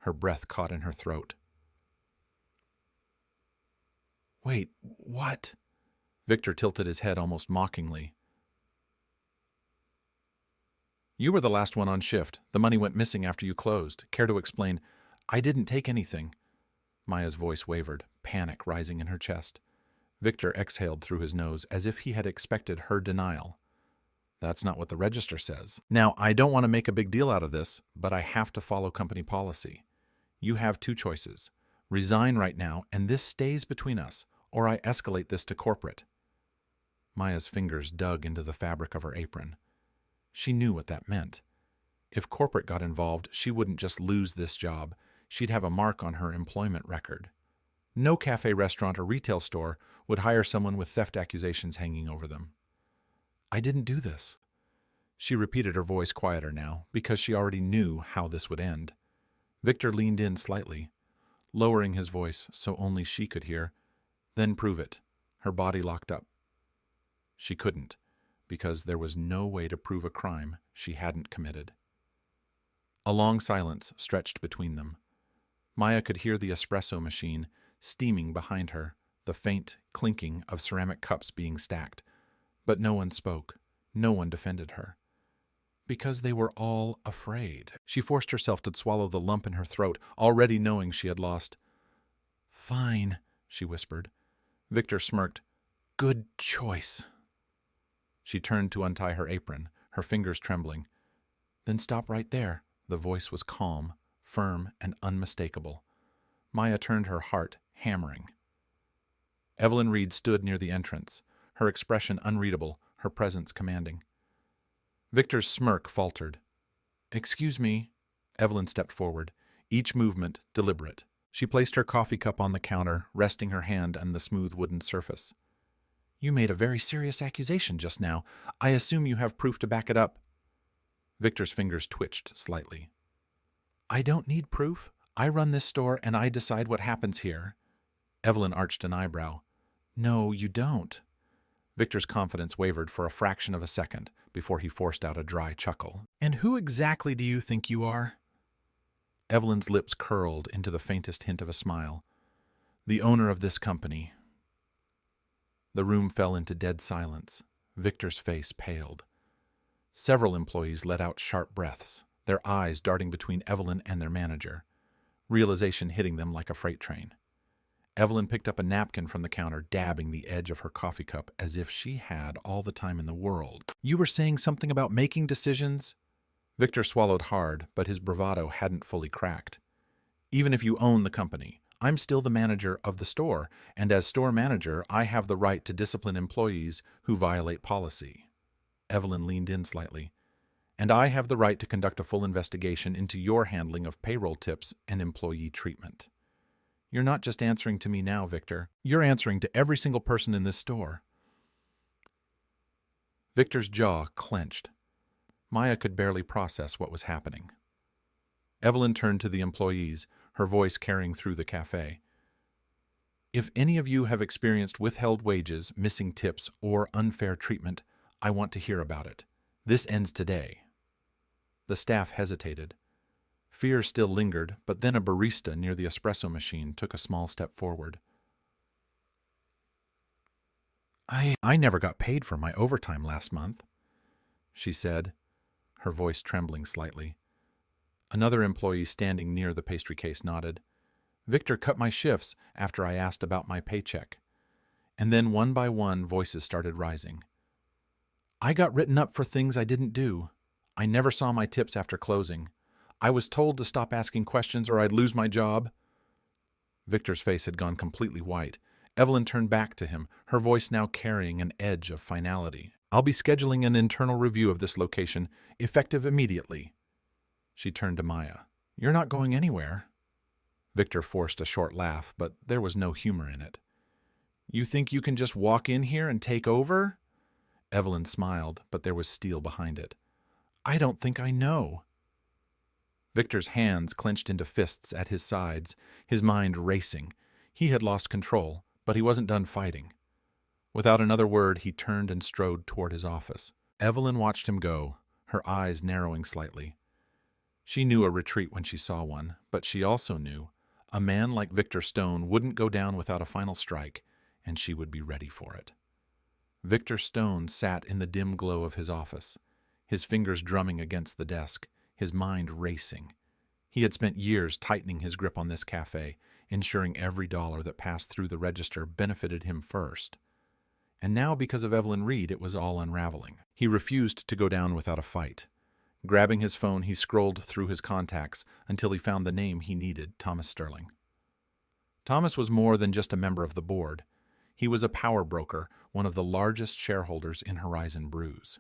Her breath caught in her throat. Wait, what? Victor tilted his head almost mockingly. You were the last one on shift. The money went missing after you closed. Care to explain? I didn't take anything. Maya's voice wavered, panic rising in her chest. Victor exhaled through his nose as if he had expected her denial. That's not what the register says. Now, I don't want to make a big deal out of this, but I have to follow company policy. You have two choices. Resign right now, and this stays between us, or I escalate this to corporate. Maya's fingers dug into the fabric of her apron. She knew what that meant. If corporate got involved, she wouldn't just lose this job. She'd have a mark on her employment record. No cafe, restaurant, or retail store would hire someone with theft accusations hanging over them. I didn't do this. She repeated, her voice quieter now, because she already knew how this would end. Victor leaned in slightly, lowering his voice so only she could hear. Then prove it. Her body locked up. She couldn't, because there was no way to prove a crime she hadn't committed. A long silence stretched between them. Maya could hear the espresso machine steaming behind her, the faint clinking of ceramic cups being stacked. But no one spoke. No one defended her. Because they were all afraid. She forced herself to swallow the lump in her throat, already knowing she had lost. Fine, she whispered. Victor smirked. Good choice. She turned to untie her apron, her fingers trembling. Then stop right there. The voice was calm, firm, and unmistakable. Maya turned, her heart hammering. Evelyn Reed stood near the entrance, her expression unreadable, her presence commanding. Victor's smirk faltered. Excuse me. Evelyn stepped forward, each movement deliberate. She placed her coffee cup on the counter, resting her hand on the smooth wooden surface. You made a very serious accusation just now. I assume you have proof to back it up. Victor's fingers twitched slightly. I don't need proof. I run this store and I decide what happens here. Evelyn arched an eyebrow. No, you don't. Victor's confidence wavered for a fraction of a second before he forced out a dry chuckle. And who exactly do you think you are? Evelyn's lips curled into the faintest hint of a smile. The owner of this company. The room fell into dead silence. Victor's face paled. Several employees let out sharp breaths, their eyes darting between Evelyn and their manager, realization hitting them like a freight train. Evelyn picked up a napkin from the counter, dabbing the edge of her coffee cup as if she had all the time in the world. You were saying something about making decisions? Victor swallowed hard, but his bravado hadn't fully cracked. Even if you own the company, I'm still the manager of the store, and as store manager, I have the right to discipline employees who violate policy. Evelyn leaned in slightly. And I have the right to conduct a full investigation into your handling of payroll tips and employee treatment. You're not just answering to me now, Victor. You're answering to every single person in this store. Victor's jaw clenched. Maya could barely process what was happening. Evelyn turned to the employees, her voice carrying through the cafe. If any of you have experienced withheld wages, missing tips, or unfair treatment, I want to hear about it. This ends today. The staff hesitated. Fear still lingered, but then a barista near the espresso machine took a small step forward. I never got paid for my overtime last month, she said, her voice trembling slightly. Another employee standing near the pastry case nodded. Victor cut my shifts after I asked about my paycheck. And then one by one, voices started rising. I got written up for things I didn't do. I never saw my tips after closing. I was told to stop asking questions or I'd lose my job. Victor's face had gone completely white. Evelyn turned back to him, her voice now carrying an edge of finality. I'll be scheduling an internal review of this location, effective immediately. She turned to Maya. You're not going anywhere. Victor forced a short laugh, but there was no humor in it. You think you can just walk in here and take over? Evelyn smiled, but there was steel behind it. I don't think I know. Victor's hands clenched into fists at his sides, his mind racing. He had lost control, but he wasn't done fighting. Without another word, he turned and strode toward his office. Evelyn watched him go, her eyes narrowing slightly. She knew a retreat when she saw one, but she also knew a man like Victor Stone wouldn't go down without a final strike, and she would be ready for it. Victor Stone sat in the dim glow of his office, his fingers drumming against the desk, his mind racing. He had spent years tightening his grip on this cafe, ensuring every dollar that passed through the register benefited him first. And now, because of Evelyn Reed, it was all unraveling. He refused to go down without a fight. Grabbing his phone, he scrolled through his contacts until he found the name he needed, Thomas Sterling. Thomas was more than just a member of the board. He was a power broker, one of the largest shareholders in Horizon Brews.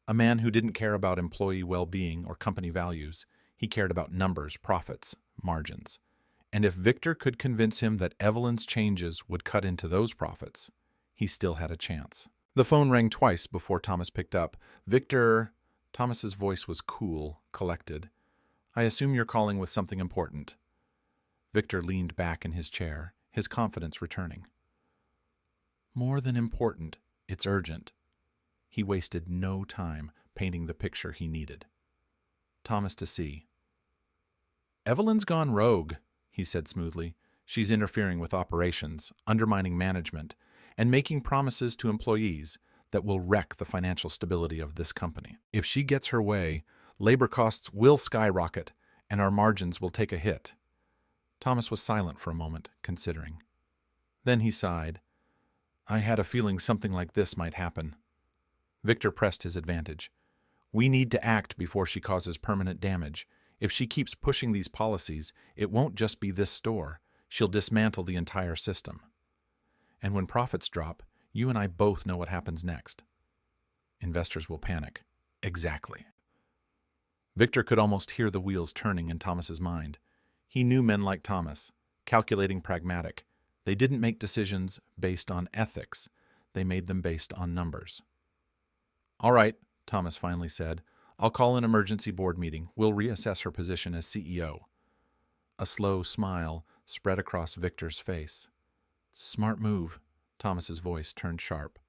A man who didn't care about employee well-being or company values. He cared about numbers, profits, margins. And if Victor could convince him that Evelyn's changes would cut into those profits, he still had a chance. The phone rang twice before Thomas picked up. "Victor," Thomas's voice was cool, collected. "I assume you're calling with something important." Victor leaned back in his chair, his confidence returning. "More than important, it's urgent." He wasted no time painting the picture he needed. Thomas to see. "Evelyn's gone rogue," he said smoothly. "She's interfering with operations, undermining management, and making promises to employees that will wreck the financial stability of this company. If she gets her way, labor costs will skyrocket, and our margins will take a hit." Thomas was silent for a moment, considering. Then he sighed. "I had a feeling something like this might happen." Victor pressed his advantage. "We need to act before she causes permanent damage. If she keeps pushing these policies, it won't just be this store. She'll dismantle the entire system. And when profits drop, you and I both know what happens next. Investors will panic." "Exactly." Victor could almost hear the wheels turning in Thomas's mind. He knew men like Thomas, calculating, pragmatic. They didn't make decisions based on ethics. They made them based on numbers. "All right," Thomas finally said. "I'll call an emergency board meeting. We'll reassess her position as CEO." A slow smile spread across Victor's face. "Smart move." Thomas's voice turned sharp.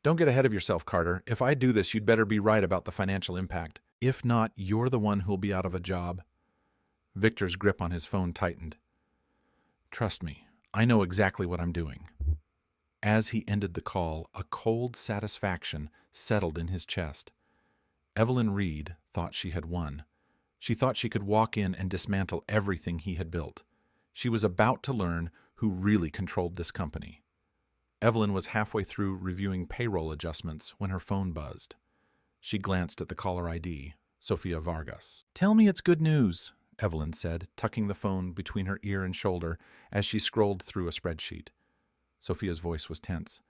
"Don't get ahead of yourself, Carter. If I do this, you'd better be right about the financial impact. If not, you're the one who'll be out of a job." Victor's grip on his phone tightened. "Trust me, I know exactly what I'm doing." As he ended the call, a cold satisfaction settled in his chest. Evelyn Reed thought she had won. She thought she could walk in and dismantle everything he had built. She was about to learn who really controlled this company. Evelyn was halfway through reviewing payroll adjustments when her phone buzzed. She glanced at the caller ID, Sofia Vargas. "Tell me it's good news," Evelyn said, tucking the phone between her ear and shoulder as she scrolled through a spreadsheet. Sophia's voice was tense.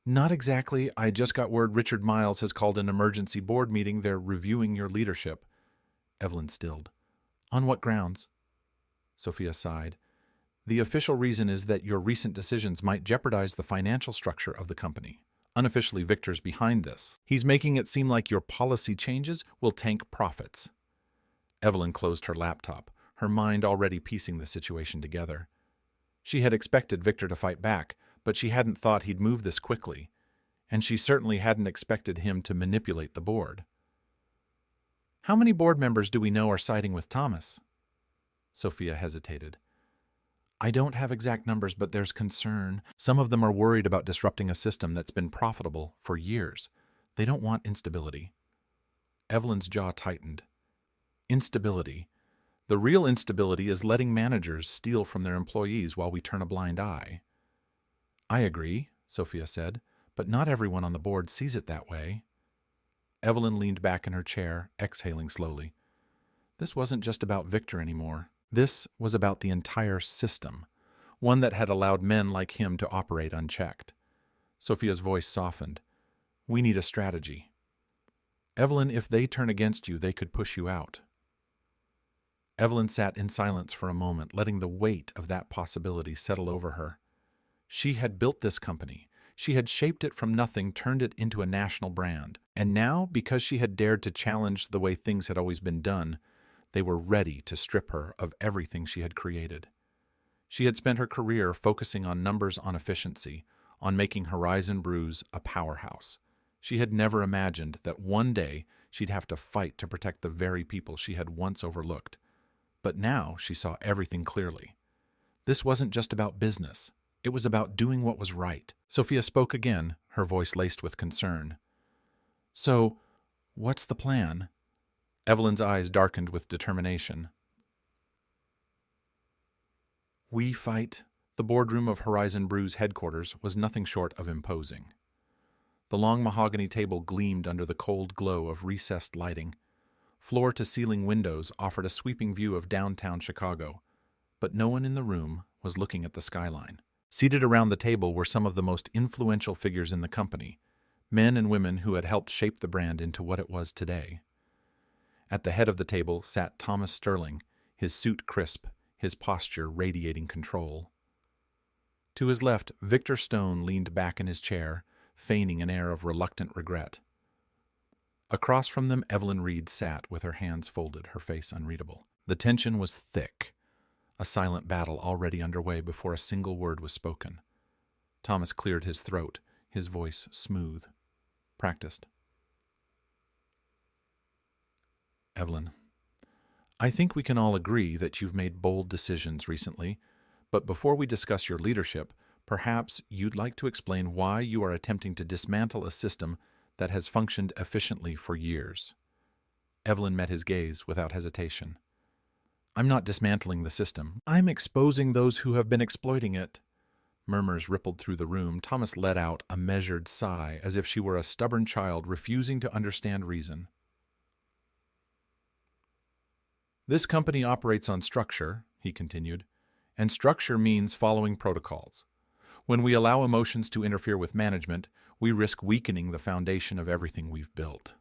"Not exactly. I just got word Richard Miles has called an emergency board meeting. They're reviewing your leadership." Evelyn stilled. "On what grounds?" Sophia sighed. "The official reason is that your recent decisions might jeopardize the financial structure of the company. Unofficially, Victor's behind this. He's making it seem like your policy changes will tank profits." Evelyn closed her laptop, her mind already piecing the situation together. She had expected Victor to fight back, but she hadn't thought he'd move this quickly, and she certainly hadn't expected him to manipulate the board. "How many board members do we know are siding with Thomas?" Sophia hesitated. "I don't have exact numbers, but there's concern. Some of them are worried about disrupting a system that's been profitable for years. They don't want instability." Evelyn's jaw tightened. Instability. The real instability is letting managers steal from their employees while we turn a blind eye. "I agree," Sophia said, "but not everyone on the board sees it that way." Evelyn leaned back in her chair, exhaling slowly. This wasn't just about Victor anymore. This was about the entire system, one that had allowed men like him to operate unchecked. Sophia's voice softened. "We need a strategy. Evelyn, if they turn against you, they could push you out." Evelyn sat in silence for a moment, letting the weight of that possibility settle over her. She had built this company. She had shaped it from nothing, turned it into a national brand. And now, because she had dared to challenge the way things had always been done, they were ready to strip her of everything she had created. She had spent her career focusing on numbers, on efficiency, on making Horizon Brews a powerhouse. She had never imagined that one day she'd have to fight to protect the very people she had once overlooked. But now she saw everything clearly. This wasn't just about business. It was about doing what was right. Sophia spoke again, her voice laced with concern. "So, what's the plan?" Evelyn's eyes darkened with determination. "We fight." The boardroom of Horizon Brew's headquarters was nothing short of imposing. The long mahogany table gleamed under the cold glow of recessed lighting. Floor-to-ceiling windows offered a sweeping view of downtown Chicago, but no one in the room was looking at the skyline. Seated around the table were some of the most influential figures in the company, men and women who had helped shape the brand into what it was today. At the head of the table sat Thomas Sterling, his suit crisp, his posture radiating control. To his left, Victor Stone leaned back in his chair, feigning an air of reluctant regret. Across from them, Evelyn Reed sat with her hands folded, her face unreadable. The tension was thick, a silent battle already underway before a single word was spoken. Thomas cleared his throat, his voice smooth, practiced. "Evelyn, I think we can all agree that you've made bold decisions recently, but before we discuss your leadership, perhaps you'd like to explain why you are attempting to dismantle a system that has functioned efficiently for years." Evelyn met his gaze without hesitation. "I'm not dismantling the system. I'm exposing those who have been exploiting it." Murmurs rippled through the room. Thomas let out a measured sigh, as if she were a stubborn child refusing to understand reason. "This company operates on structure," he continued, "and structure means following protocols. When we allow emotions to interfere with management, we risk weakening the foundation of everything we've built."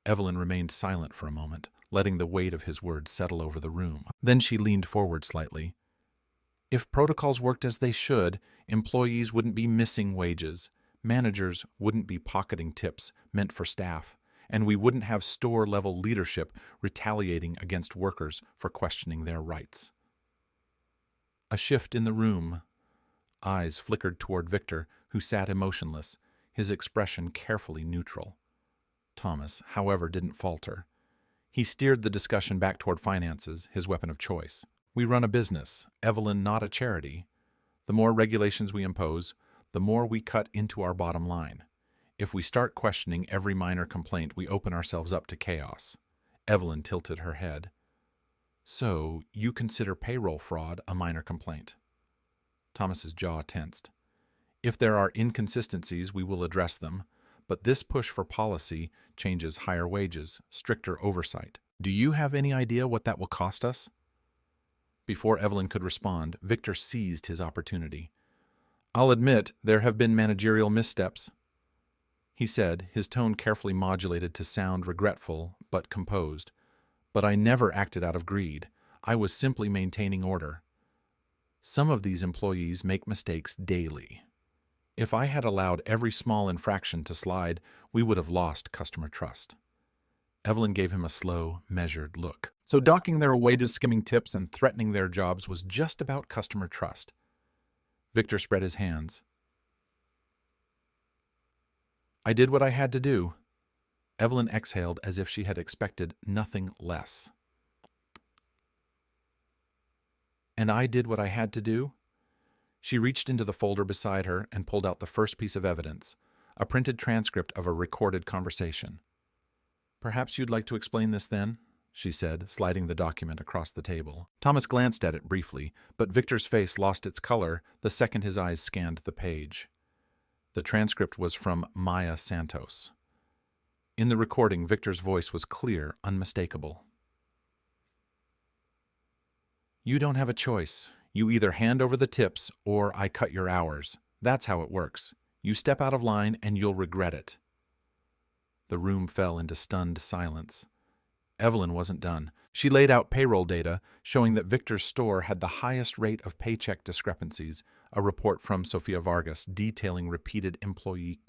Evelyn remained silent for a moment, letting the weight of his words settle over the room. Then she leaned forward slightly. "If protocols worked as they should, employees wouldn't be missing wages, managers wouldn't be pocketing tips meant for staff, and we wouldn't have store-level leadership retaliating against workers for questioning their rights." A shift in the room. Eyes flickered toward Victor, who sat emotionless, his expression carefully neutral. Thomas, however, didn't falter. He steered the discussion back toward finances, his weapon of choice. "We run a business, Evelyn, not a charity. The more regulations we impose, the more we cut into our bottom line. If we start questioning every minor complaint, we open ourselves up to chaos." Evelyn tilted her head. "So, you consider payroll fraud a minor complaint?" Thomas's jaw tensed. "If there are inconsistencies, we will address them, but this push for policy changes higher wages, stricter oversight. Do you have any idea what that will cost us?" Before Evelyn could respond, Victor seized his opportunity. "I'll admit there have been managerial missteps," he said, his tone carefully modulated to sound regretful but composed. "But I never acted out of greed. I was simply maintaining order. Some of these employees make mistakes daily. If I had allowed every small infraction to slide, we would have lost customer trust." Evelyn gave him a slow, measured look. "So docking their wages, skimming tips, and threatening their jobs was just about customer trust." Victor spread his hands. "I did what I had to do." Evelyn exhaled as if she had expected nothing less. "And I did what I had to do?" She reached into the folder beside her and pulled out the first piece of evidence, a printed transcript of a recorded conversation. "Perhaps you'd like to explain this then?" she said, sliding the document across the table. Thomas glanced at it briefly, but Victor's face lost its color the second his eyes scanned the page. The transcript was from Maya Santos. In the recording, Victor's voice was clear, unmistakable. "You don't have a choice. You either hand over the tips or I cut your hours. That's how it works. You step out of line and you'll regret it." The room fell into stunned silence. Evelyn wasn't done. She laid out payroll data showing that Victor's store had the highest rate of paycheck discrepancies, a report from Sofia Vargas detailing repeated employee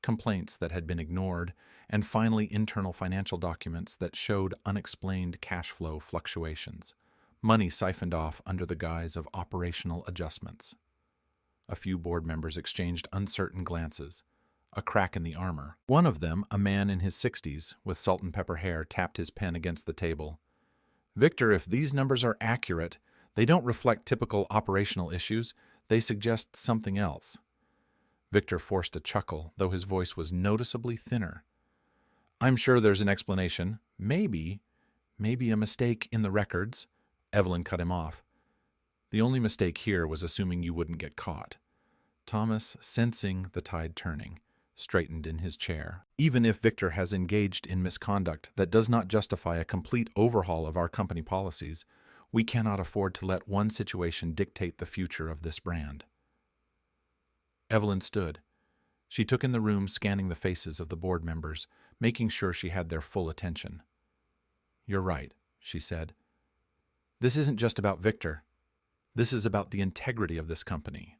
complaints that had been ignored, and finally internal financial documents that showed unexplained cash flow fluctuations, money siphoned off under the guise of operational adjustments. A few board members exchanged uncertain glances. A crack in the armor. One of them, a man in his 60s, with salt and pepper hair, tapped his pen against the table. "Victor, if these numbers are accurate, they don't reflect typical operational issues. They suggest something else." Victor forced a chuckle, though his voice was noticeably thinner. "I'm sure there's an explanation. Maybe a mistake in the records." Evelyn cut him off. "The only mistake here was assuming you wouldn't get caught." Thomas, sensing the tide turning, straightened in his chair. "Even if Victor has engaged in misconduct that does not justify a complete overhaul of our company policies, we cannot afford to let one situation dictate the future of this brand." Evelyn stood. She took in the room, scanning the faces of the board members, making sure she had their full attention. "You're right," she said. "This isn't just about Victor. This is about the integrity of this company.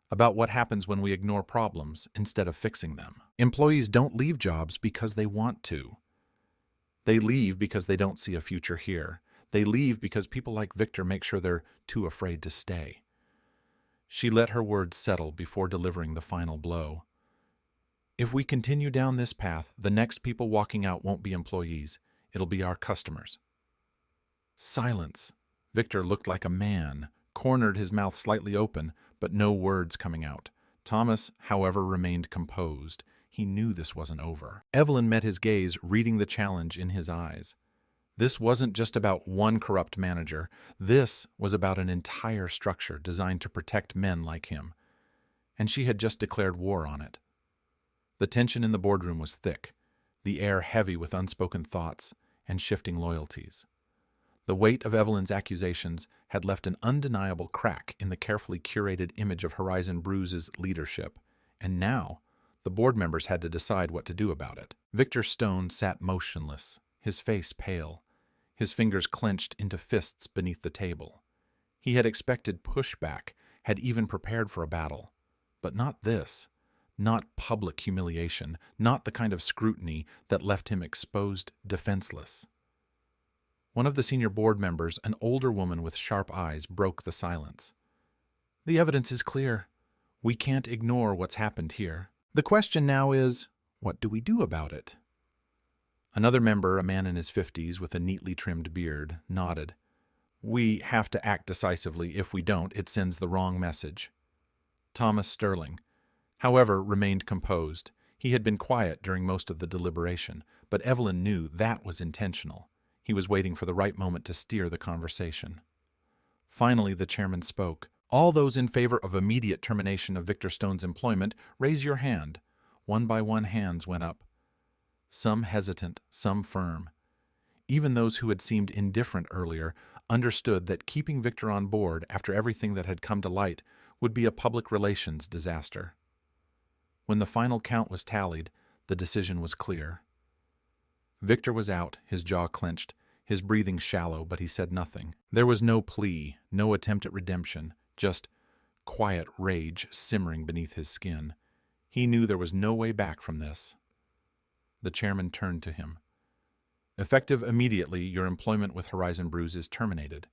About what happens when we ignore problems instead of fixing them. Employees don't leave jobs because they want to. They leave because they don't see a future here. They leave because people like Victor make sure they're too afraid to stay." She let her words settle before delivering the final blow. "If we continue down this path, the next people walking out won't be employees. It'll be our customers." Silence. Victor looked like a man, cornered, his mouth slightly open, but no words coming out. Thomas, however, remained composed. He knew this wasn't over. Evelyn met his gaze, reading the challenge in his eyes. This wasn't just about one corrupt manager. This was about an entire structure designed to protect men like him. And she had just declared war on it. The tension in the boardroom was thick, the air heavy with unspoken thoughts and shifting loyalties. The weight of Evelyn's accusations had left an undeniable crack in the carefully curated image of Horizon Brew's leadership, and now the board members had to decide what to do about it. Victor Stone sat motionless, his face pale, his fingers clenched into fists beneath the table. He had expected pushback, had even prepared for a battle, but not this, not public humiliation, not the kind of scrutiny that left him exposed, defenseless. One of the senior board members, an older woman with sharp eyes, broke the silence. "The evidence is clear. We can't ignore what's happened here. The question now is, what do we do about it?" Another member, a man in his 50s with a neatly trimmed beard, nodded. "We have to act decisively. If we don't, it sends the wrong message." Thomas Sterling, however, remained composed. He had been quiet during most of the deliberation, but Evelyn knew that was intentional. He was waiting for the right moment to steer the conversation. Finally, the chairman spoke. "All those in favor of immediate termination of Victor Stone's employment, raise your hand." One by one, hands went up. Some hesitant, some firm. Even those who had seemed indifferent earlier understood that keeping Victor on board after everything that had come to light would be a public relations disaster. When the final count was tallied, the decision was clear. Victor was out, his jaw clenched, his breathing shallow, but he said nothing. There was no plea, no attempt at redemption, just quiet rage simmering beneath his skin. He knew there was no way back from this. The chairman turned to him. "Effective immediately, your employment with Horizon Brews is terminated.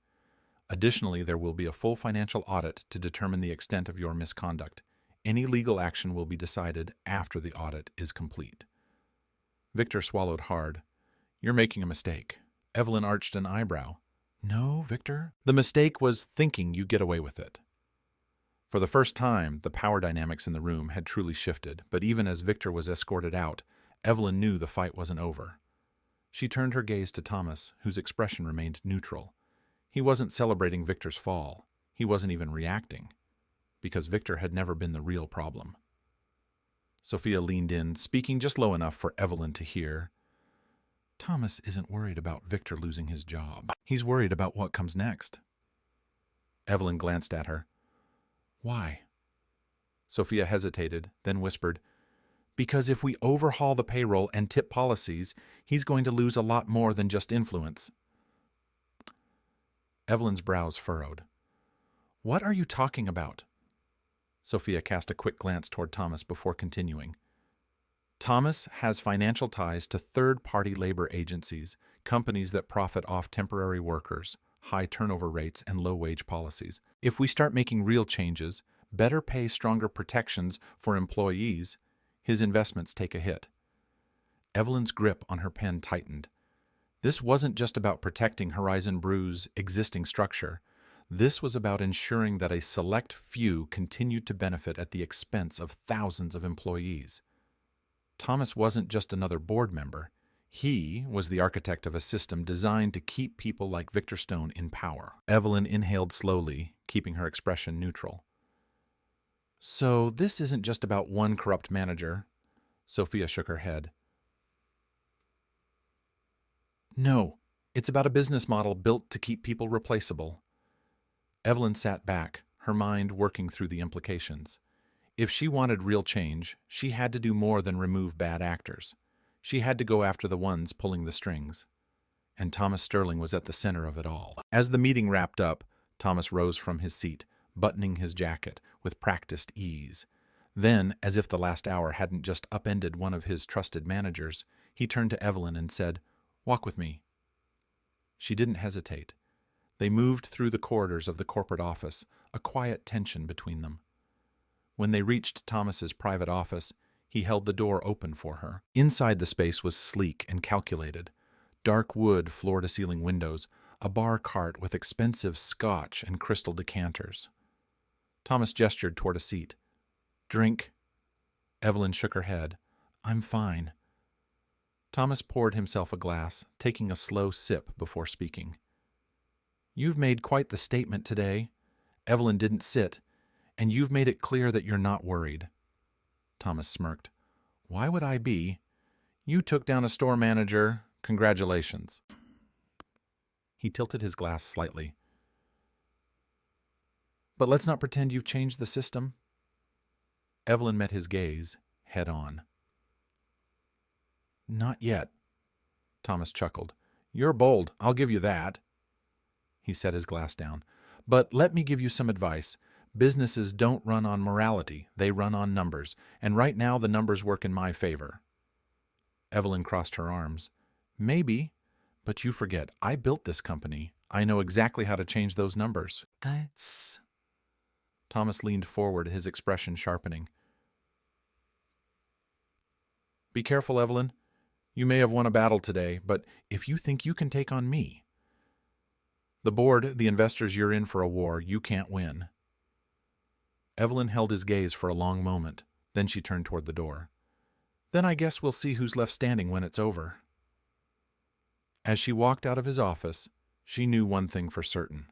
Additionally, there will be a full financial audit to determine the extent of your misconduct. Any legal action will be decided after the audit is complete." Victor swallowed hard. "You're making a mistake." Evelyn arched an eyebrow. "No, Victor. The mistake was thinking you'd get away with it." For the first time, the power dynamics in the room had truly shifted, but even as Victor was escorted out, Evelyn knew the fight wasn't over. She turned her gaze to Thomas, whose expression remained neutral. He wasn't celebrating Victor's fall. He wasn't even reacting, because Victor had never been the real problem. Sophia leaned in, speaking just low enough for Evelyn to hear. "Thomas isn't worried about Victor losing his job. He's worried about what comes next." Evelyn glanced at her. "Why?" Sophia hesitated, then whispered, "Because if we overhaul the payroll and tip policies, he's going to lose a lot more than just influence." Evelyn's brows furrowed. What are you talking about? Sophia cast a quick glance toward Thomas before continuing. Thomas has financial ties to third-party labor agencies, companies that profit off temporary workers, high turnover rates, and low-wage policies. If we start making real changes, better pay, stronger protections for employees, his investments take a hit. Evelyn's grip on her pen tightened. This wasn't just about protecting Horizon Brew's existing structure. This was about ensuring that a select few continued to benefit at the expense of thousands of employees. Thomas wasn't just another board member. He was the architect of a system designed to keep people like Victor Stone in power. Evelyn inhaled slowly, keeping her expression neutral. So this isn't just about one corrupt manager. Sophia shook her head. No, it's about a business model built to keep people replaceable. Evelyn sat back, her mind working through the implications. If she wanted real change, she had to do more than remove bad actors. She had to go after the ones pulling the strings. And Thomas Sterling was at the center of it all. As the meeting wrapped up, Thomas rose from his seat, buttoning his jacket with practiced ease. Then, as if the last hour hadn't just upended one of his trusted managers, he turned to Evelyn and said, "Walk with me." She didn't hesitate. They moved through the corridors of the corporate office, a quiet tension between them. When they reached Thomas's private office, he held the door open for her. Inside the space was sleek and calculated. Dark wood floor-to-ceiling windows, a bar cart with expensive scotch and crystal decanters. Thomas gestured toward a seat. "Drink?" Evelyn shook her head. "I'm fine." Thomas poured himself a glass, taking a slow sip before speaking. "You've made quite the statement today." Evelyn didn't sit. "And you've made it clear that you're not worried." Thomas smirked. "Why would I be? You took down a store manager. Congratulations." He tilted his glass slightly. "But let's not pretend you've changed the system." Evelyn met his gaze, head on. "Not yet." Thomas chuckled. "You're bold, I'll give you that." He set his glass down. "But let me give you some advice. Businesses don't run on morality, they run on numbers, and right now the numbers work in my favor." Evelyn crossed her arms. "Maybe, but you forget, I built this company. I know exactly how to change those numbers." "That's..." Thomas leaned forward, his expression sharpening. "Be careful, Evelyn. You may have won a battle today, but if you think you can take on me, the board, the investors, you're in for a war you can't win." Evelyn held his gaze for a long moment. Then she turned toward the door. "Then I guess we'll see who's left standing when it's over." As she walked out of his office, she knew one thing for certain.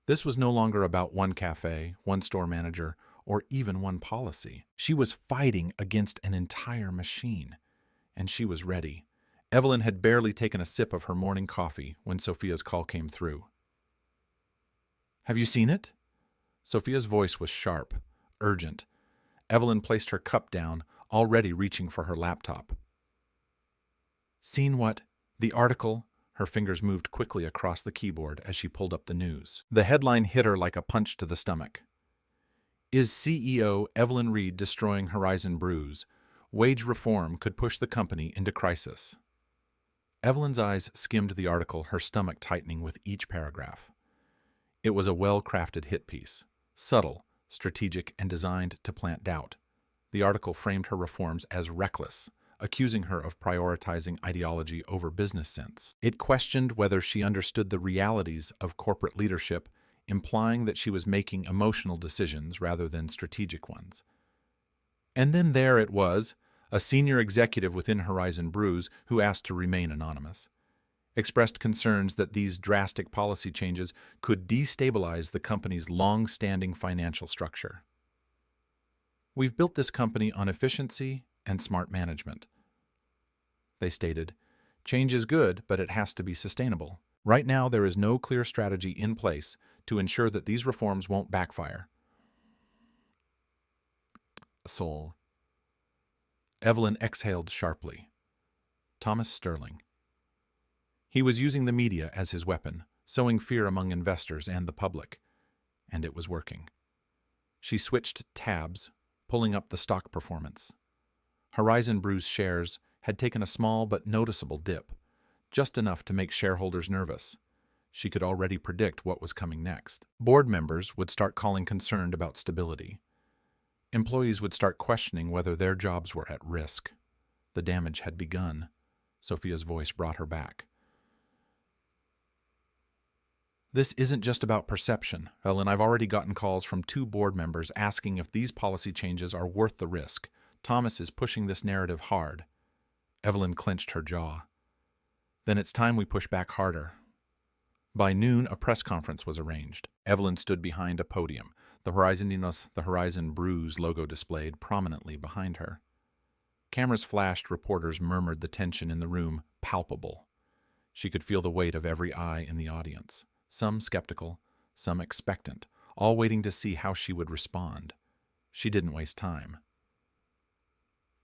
This was no longer about one cafe, one store manager, or even one policy. She was fighting against an entire machine, and she was ready. Evelyn had barely taken a sip of her morning coffee when Sophia's call came through. "Have you seen it?" Sophia's voice was sharp, urgent. Evelyn placed her cup down, already reaching for her laptop. "Seen what? The article?" Her fingers moved quickly across the keyboard as she pulled up the news. The headline hit her like a punch to the stomach. "Is CEO Evelyn Reed destroying Horizon Brews? Wage reform could push the company into crisis." Evelyn's eyes skimmed the article, her stomach tightening with each paragraph. It was a well-crafted hit piece. Subtle, strategic, and designed to plant doubt. The article framed her reforms as reckless, accusing her of prioritizing ideology over business sense. It questioned whether she understood the realities of corporate leadership, implying that she was making emotional decisions rather than strategic ones. And then there it was, a senior executive within Horizon Brews who asked to remain anonymous, expressed concerns that these drastic policy changes could destabilize the company's long-standing financial structure. "We've built this company on efficiency and smart management," they stated. "Change is good, but it has to be sustainable. Right now, there is no clear strategy in place to ensure that these reforms won't backfire." Soul. Evelyn exhaled sharply. Thomas Sterling. He was using the media as his weapon, sowing fear among investors and the public, and it was working. She switched tabs, pulling up the stock performance. Horizon Brew's shares had taken a small but noticeable dip, just enough to make shareholders nervous. She could already predict what was coming next. Board members would start calling concerned about stability. Employees would start questioning whether their jobs were at risk. The damage had begun. Sophia's voice brought her back. This isn't just about perception, Ellen. I've already gotten calls from 2 board members asking if these policy changes are worth the risk. Thomas is pushing this narrative hard. Evelyn clenched her jaw. Then it's time we push back harder. By noon, a press conference was arranged. Evelyn stood behind a podium, the Horizon Brews logo displayed prominently behind her. Cameras flashed, reporters murmured, the tension in the room palpable. She could feel the weight of every eye in the audience, some skeptical, some expectant, all waiting to see how she would respond. She didn't waste time.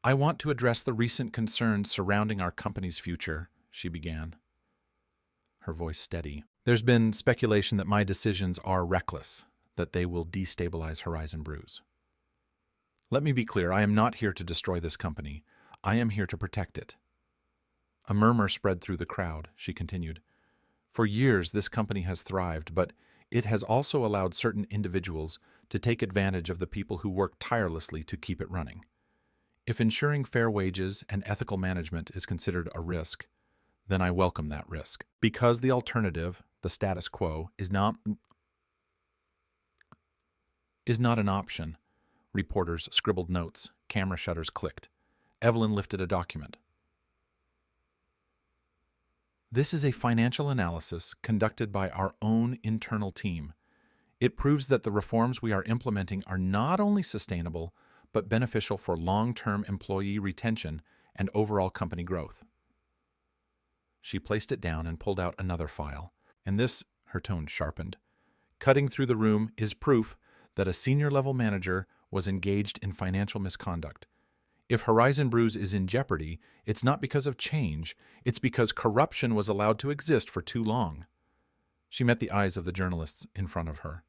I want to address the recent concerns surrounding our company's future, she began, her voice steady. There's been speculation that my decisions are reckless, that they will destabilize Horizon Brews. Let me be clear, I am not here to destroy this company. I am here to protect it. A murmur spread through the crowd, she continued. For years, this company has thrived, but it has also allowed certain individuals to take advantage of the people who work tirelessly to keep it running. If ensuring fair wages and ethical management is considered a risk, then I welcome that risk. Because the alternative, the status quo, is not an option. Reporters scribbled notes. Camera shutters clicked. Evelyn lifted a document. This is a financial analysis conducted by our own internal team. It proves that the reforms we are implementing are not only sustainable, but beneficial for long-term employee retention and overall company growth. She placed it down and pulled out another file. And this, her tone sharpened, cutting through the room, is proof that a senior-level manager was engaged in financial misconduct. If Horizon Brews is in jeopardy, it's not because of change, it's because corruption was allowed to exist for too long. She met the eyes of the journalists in front of her.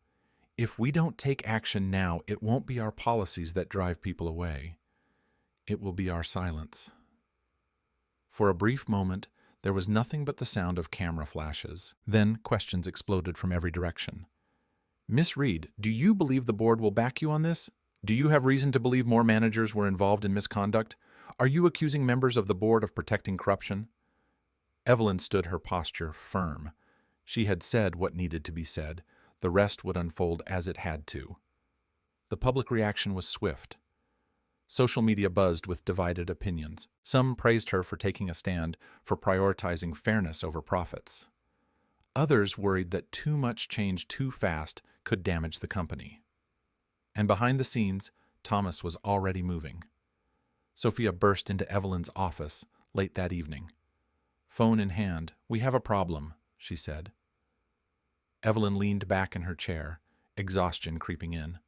If we don't take action now, it won't be our policies that drive people away. It will be our silence. For a brief moment, there was nothing but the sound of camera flashes. Then questions exploded from every direction. Miss Reed, do you believe the board will back you on this? Do you have reason to believe more managers were involved in misconduct? Are you accusing members of the board of protecting corruption? Evelyn stood her posture firm. She had said what needed to be said. The rest would unfold as it had to. The public reaction was swift. Social media buzzed with divided opinions. Some praised her for taking a stand, for prioritizing fairness over profits. Others worried that too much change too fast could damage the company. And behind the scenes, Thomas was already moving. Sophia burst into Evelyn's office late that evening. Phone in hand. We have a problem, she said. Evelyn leaned back in her chair, exhaustion creeping in.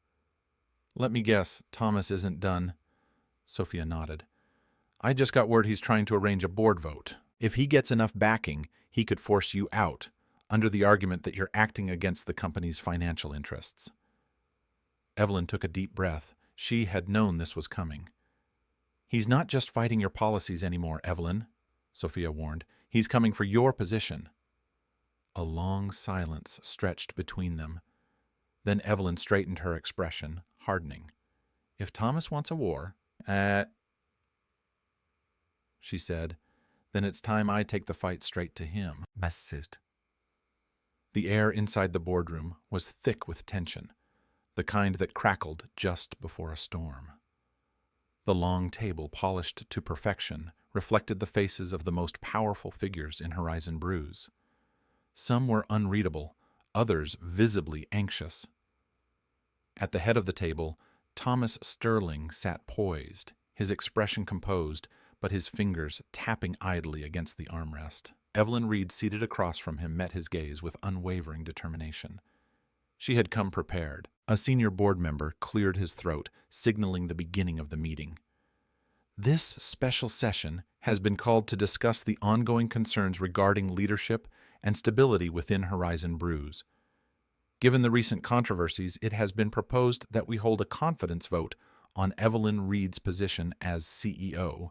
Let me guess, Thomas isn't done. Sophia nodded. I just got word he's trying to arrange a board vote. If he gets enough backing, he could force you out, under the argument that you're acting against the company's financial interests. Evelyn took a deep breath. She had known this was coming. He's not just fighting your policies anymore, Evelyn, Sophia warned. He's coming for your position. A long silence stretched between them. Then Evelyn straightened her expression, hardening. If Thomas wants a war, she said, then it's time I take the fight straight to him. The air inside the boardroom was thick with tension, the kind that crackled just before a storm. The long table, polished to perfection, reflected the faces of the most powerful figures in Horizon Brews. Some were unreadable, others visibly anxious. At the head of the table, Thomas Sterling sat poised, his expression composed, but his fingers tapping idly against the armrest. Evelyn Reed, seated across from him, met his gaze with unwavering determination. She had come prepared. A senior board member cleared his throat, signaling the beginning of the meeting. This special session has been called to discuss the ongoing concerns regarding leadership and stability within Horizon Brews. Given the recent controversies, it has been proposed that we hold a confidence vote on Evelyn Reed's position as CEO.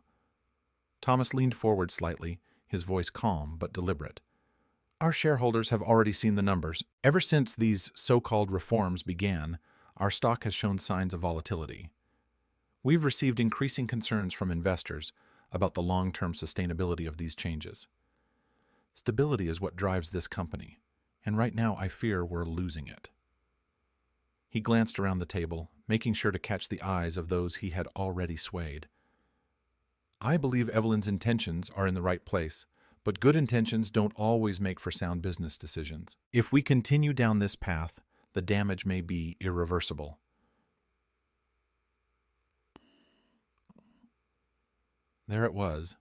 Thomas leaned forward slightly, his voice calm but deliberate. Our shareholders have already seen the numbers. Ever since these so-called reforms began, our stock has shown signs of volatility. We've received increasing concerns from investors about the long-term sustainability of these changes. Stability is what drives this company, and right now I fear we're losing it. He glanced around the table, making sure to catch the eyes of those he had already swayed. I believe Evelyn's intentions are in the right place, but good intentions don't always make for sound business decisions. If we continue down this path, the damage may be irreversible. There it was,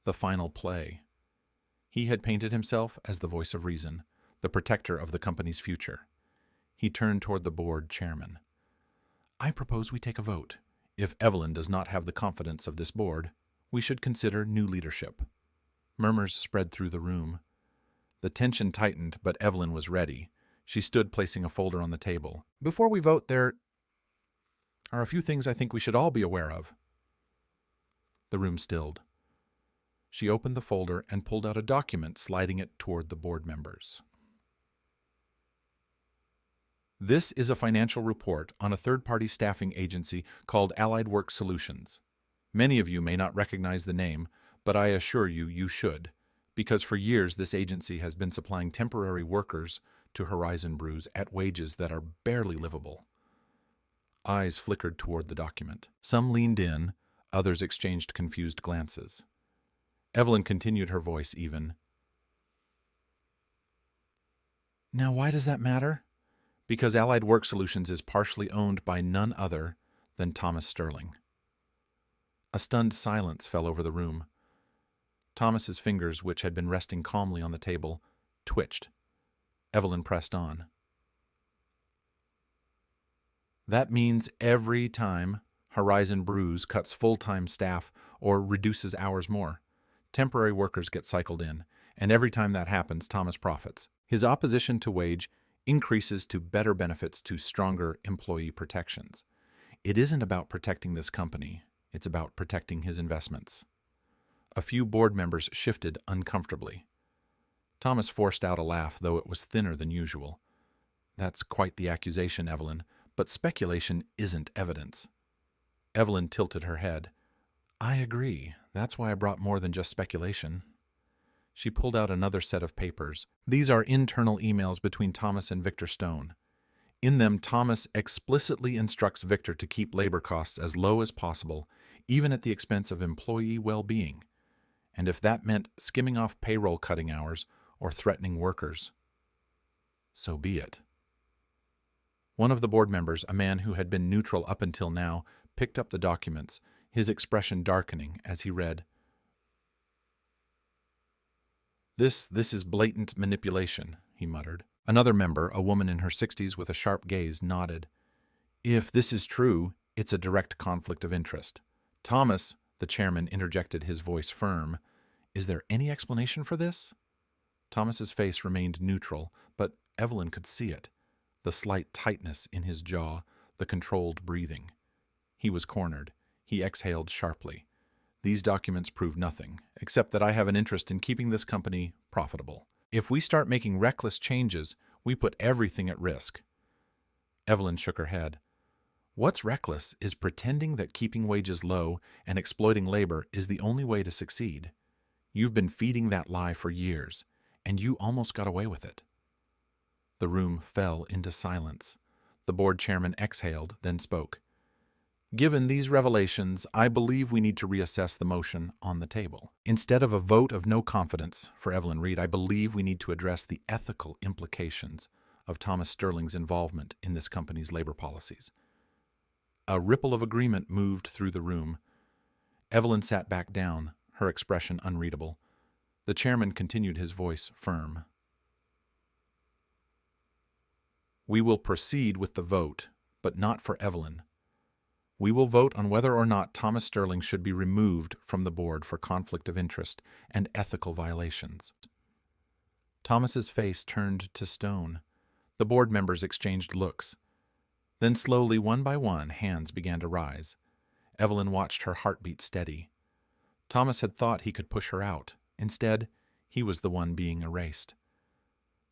the final play. He had painted himself as the voice of reason, the protector of the company's future. He turned toward the board chairman. I propose we take a vote. If Evelyn does not have the confidence of this board, we should consider new leadership. Murmurs spread through the room. The tension tightened, but Evelyn was ready. She stood, placing a folder on the table. Before we vote, there are a few things I think we should all be aware of. The room stilled. She opened the folder and pulled out a document, sliding it toward the board members. This is a financial report on a third-party staffing agency called Allied Work Solutions. Many of you may not recognize the name, but I assure you, you should, because for years this agency has been supplying temporary workers to Horizon Brews at wages that are barely livable. Eyes flickered toward the document. Some leaned in, others exchanged confused glances. Evelyn continued, her voice even. Now, why does that matter? Because Allied Work Solutions is partially owned by none other than Thomas Sterling. A stunned silence fell over the room. Thomas's fingers, which had been resting calmly on the table, twitched. Evelyn pressed on. That means every time Horizon Brews cuts full-time staff or reduces hours more, temporary workers get cycled in, and every time that happens, Thomas profits. His opposition to wage increases to better benefits to stronger employee protections. It isn't about protecting this company, it's about protecting his investments. A few board members shifted uncomfortably. Thomas forced out a laugh, though it was thinner than usual. That's quite the accusation, Evelyn, but speculation isn't evidence. Evelyn tilted her head. I agree. That's why I brought more than just speculation. She pulled out another set of papers. These are internal emails between Thomas and Victor Stone. In them, Thomas explicitly instructs Victor to keep labor costs as low as possible, even at the expense of employee well-being, and if that meant skimming off payroll cutting hours or threatening workers, so be it. One of the board members, a man who had been neutral up until now, picked up the documents, his expression darkening as he read. This is blatant manipulation, he muttered. Another member, a woman in her 60s with a sharp gaze, nodded. If this is true, it's a direct conflict of interest. Thomas, the chairman interjected, his voice firm. Is there any explanation for this? Thomas's face remained neutral, but Evelyn could see it. The slight tightness in his jaw, the controlled breathing. He was cornered. He exhaled sharply. These documents prove nothing, except that I have an interest in keeping this company profitable. If we start making reckless changes, we put everything at risk. Evelyn shook her head. What's reckless is pretending that keeping wages low and exploiting labor is the only way to succeed. You've been feeding that lie for years, and you almost got away with it. The room fell into silence. The board chairman exhaled, then spoke. Given these revelations, I believe we need to reassess the motion on the table. Instead of a vote of no confidence for Evelyn Reed, I believe we need to address the ethical implications of Thomas Sterling's involvement in this company's labor policies. A ripple of agreement moved through the room. Evelyn sat back down, her expression unreadable. The chairman continued, his voice firm. We will proceed with the vote, but not for Evelyn. We will vote on whether or not Thomas Sterling should be removed from the board for conflict of interest and ethical violations. Thomas's face turned to stone. The board members exchanged looks. Then slowly, one by one, hands began to rise. Evelyn watched her heartbeat steady. Thomas had thought he could push her out. Instead, he was the one being erased.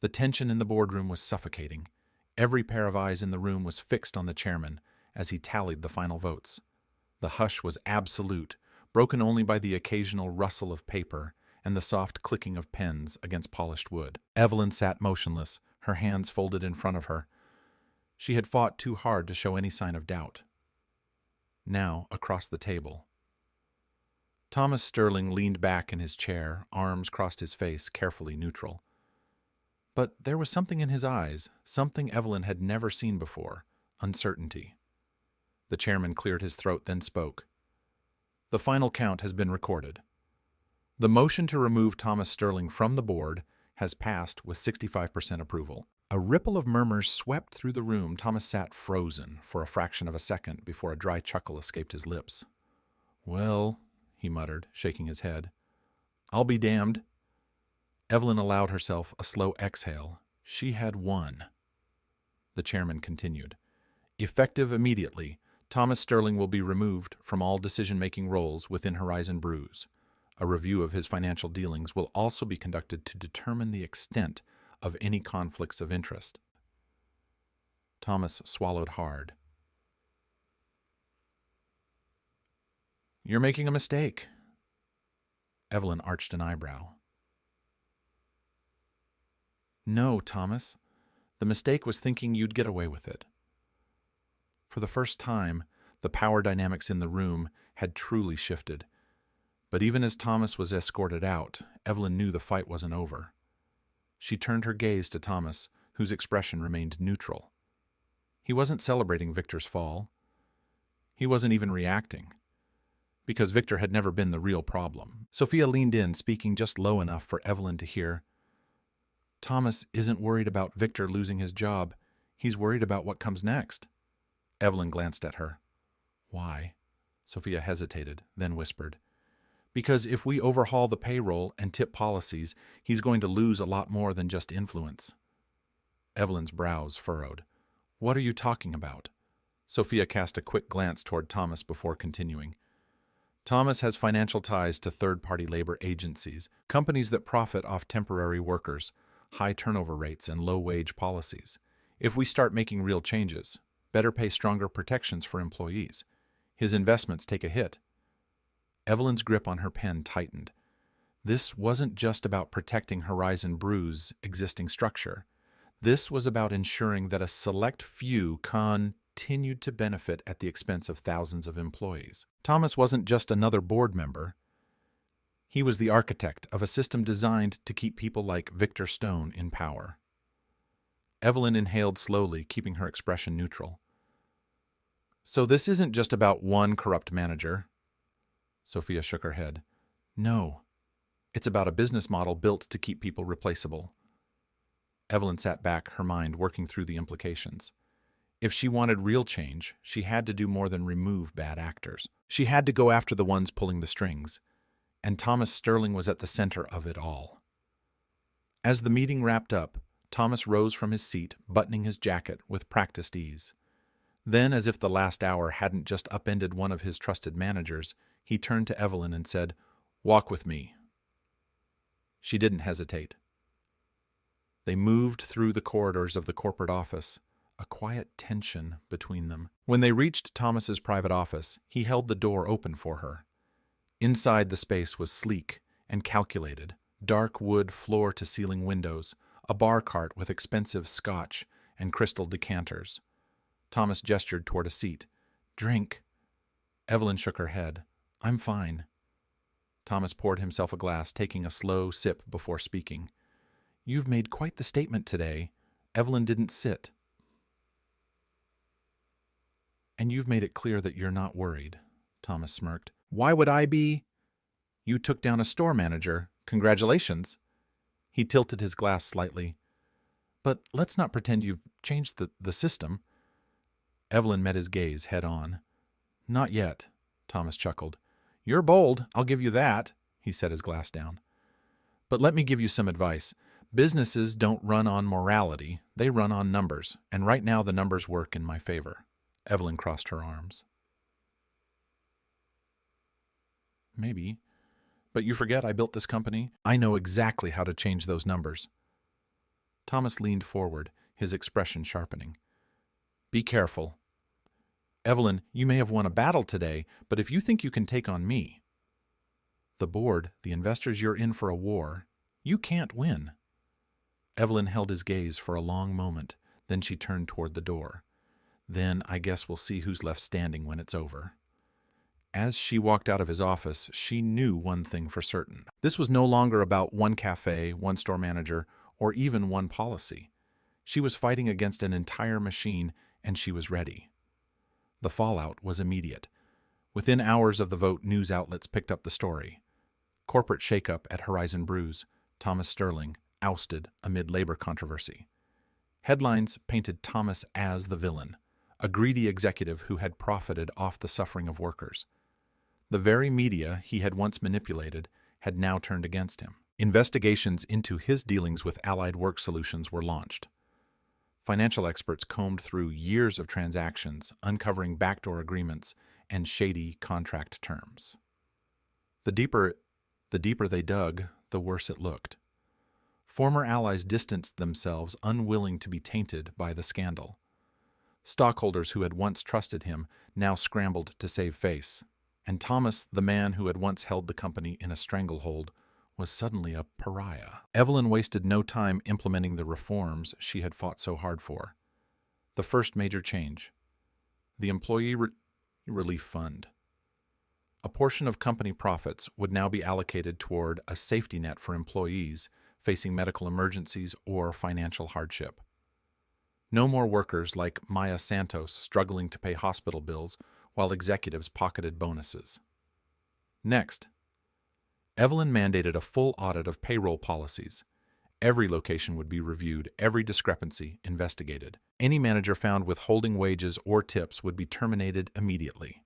The tension in the boardroom was suffocating. Every pair of eyes in the room was fixed on the chairman as he tallied the final votes. The hush was absolute, broken only by the occasional rustle of paper and the soft clicking of pens against polished wood. Evelyn sat motionless, her hands folded in front of her. She had fought too hard to show any sign of doubt. Now, across the table. Thomas Sterling leaned back in his chair, arms crossed his face, carefully neutral. But there was something in his eyes, something Evelyn had never seen before, uncertainty. The chairman cleared his throat, then spoke. The final count has been recorded. The motion to remove Thomas Sterling from the board has passed with 65% approval. A ripple of murmurs swept through the room. Thomas sat frozen for a fraction of a second before a dry chuckle escaped his lips. Well, he muttered, shaking his head. I'll be damned. Evelyn allowed herself a slow exhale. She had won. The chairman continued. Effective immediately, Thomas Sterling will be removed from all decision-making roles within Horizon Brews. A review of his financial dealings will also be conducted to determine the extent of any conflicts of interest. Thomas swallowed hard. You're making a mistake. Evelyn arched an eyebrow. No, Thomas. The mistake was thinking you'd get away with it. For the first time, the power dynamics in the room had truly shifted. But even as Thomas was escorted out, Evelyn knew the fight wasn't over. She turned her gaze to Thomas, whose expression remained neutral. He wasn't celebrating Victor's fall. He wasn't even reacting, because Victor had never been the real problem. Sophia leaned in, speaking just low enough for Evelyn to hear. Thomas isn't worried about Victor losing his job. He's worried about what comes next. Evelyn glanced at her. Why? Sophia hesitated, then whispered. Because if we overhaul the payroll and tip policies, he's going to lose a lot more than just influence. Evelyn's brows furrowed. What are you talking about? Sophia cast a quick glance toward Thomas before continuing. Thomas has financial ties to third-party labor agencies, companies that profit off temporary workers, high turnover rates, and low-wage policies. If we start making real changes, better pay stronger protections for employees, his investments take a hit. Evelyn's grip on her pen tightened. This wasn't just about protecting Horizon Brew's existing structure. This was about ensuring that a select few continued to benefit at the expense of thousands of employees. Thomas wasn't just another board member. He was the architect of a system designed to keep people like Victor Stone in power. Evelyn inhaled slowly, keeping her expression neutral. So this isn't just about one corrupt manager. Sophia shook her head. No, it's about a business model built to keep people replaceable. Evelyn sat back, her mind working through the implications. If she wanted real change, she had to do more than remove bad actors. She had to go after the ones pulling the strings, and Thomas Sterling was at the center of it all. As the meeting wrapped up, Thomas rose from his seat, buttoning his jacket with practiced ease. Then, as if the last hour hadn't just upended one of his trusted managers, he turned to Evelyn and said, "Walk with me." She didn't hesitate. They moved through the corridors of the corporate office, a quiet tension between them. When they reached Thomas's private office, he held the door open for her. Inside, the space was sleek and calculated, dark wood floor-to-ceiling windows, a bar cart with expensive scotch and crystal decanters. Thomas gestured toward a seat. "Drink." Evelyn shook her head. "I'm fine." Thomas poured himself a glass, taking a slow sip before speaking. "You've made quite the statement today." Evelyn didn't sit. "And you've made it clear that you're not worried," Thomas smirked. "Why would I be?" "You took down a store manager. Congratulations." He tilted his glass slightly. "But let's not pretend you've changed the system." Evelyn met his gaze head on. "Not yet," Thomas chuckled. "You're bold, I'll give you that," he set his glass down. "But let me give you some advice. Businesses don't run on morality, they run on numbers, and right now the numbers work in my favor. Evelyn crossed her arms. Maybe. But you forget I built this company. I know exactly how to change those numbers. Thomas leaned forward, his expression sharpening. Be careful. Evelyn, you may have won a battle today, but if you think you can take on me, the board, the investors, you're in for a war. You can't win. Evelyn held his gaze for a long moment, then she turned toward the door. Then I guess we'll see who's left standing when it's over. As she walked out of his office, she knew one thing for certain. This was no longer about one cafe, one store manager, or even one policy. She was fighting against an entire machine, and she was ready. The fallout was immediate. Within hours of the vote, news outlets picked up the story. Corporate shakeup at Horizon Brews, Thomas Sterling ousted amid labor controversy. Headlines painted Thomas as the villain, a greedy executive who had profited off the suffering of workers. The very media he had once manipulated had now turned against him. Investigations into his dealings with Allied Work Solutions were launched. Financial experts combed through years of transactions, uncovering backdoor agreements and shady contract terms. The deeper they dug, the worse it looked. Former allies distanced themselves, unwilling to be tainted by the scandal. Stockholders who had once trusted him now scrambled to save face. And Thomas, the man who had once held the company in a stranglehold, was suddenly a pariah. Evelyn wasted no time implementing the reforms she had fought so hard for. The first major change: the Employee Relief Fund. A portion of company profits would now be allocated toward a safety net for employees facing medical emergencies or financial hardship. No more workers like Maya Santos struggling to pay hospital bills while executives pocketed bonuses. Next, Evelyn mandated a full audit of payroll policies. Every location would be reviewed, every discrepancy investigated. Any manager found withholding wages or tips would be terminated immediately.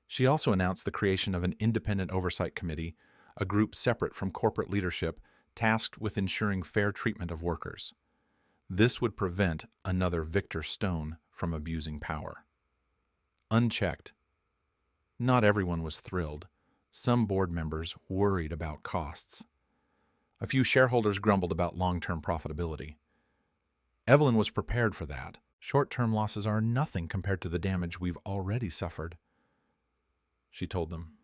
She also announced the creation of an independent oversight committee, a group separate from corporate leadership tasked with ensuring fair treatment of workers. This would prevent another Victor Stone from abusing power. Unchecked. Not everyone was thrilled. Some board members worried about costs. A few shareholders grumbled about long-term profitability. Evelyn was prepared for that. Short-term losses are nothing compared to the damage we've already suffered. She told them,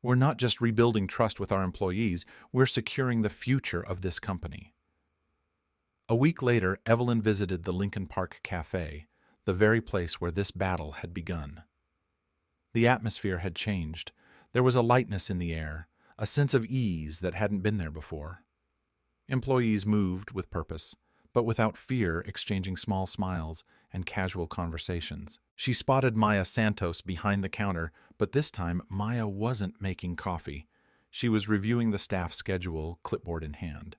"We're not just rebuilding trust with our employees, we're securing the future of this company." A week later, Evelyn visited the Lincoln Park Cafe, the very place where this battle had begun. The atmosphere had changed. There was a lightness in the air, a sense of ease that hadn't been there before. Employees moved with purpose, but without fear, exchanging small smiles and casual conversations. She spotted Maya Santos behind the counter, but this time Maya wasn't making coffee. She was reviewing the staff schedule, clipboard in hand.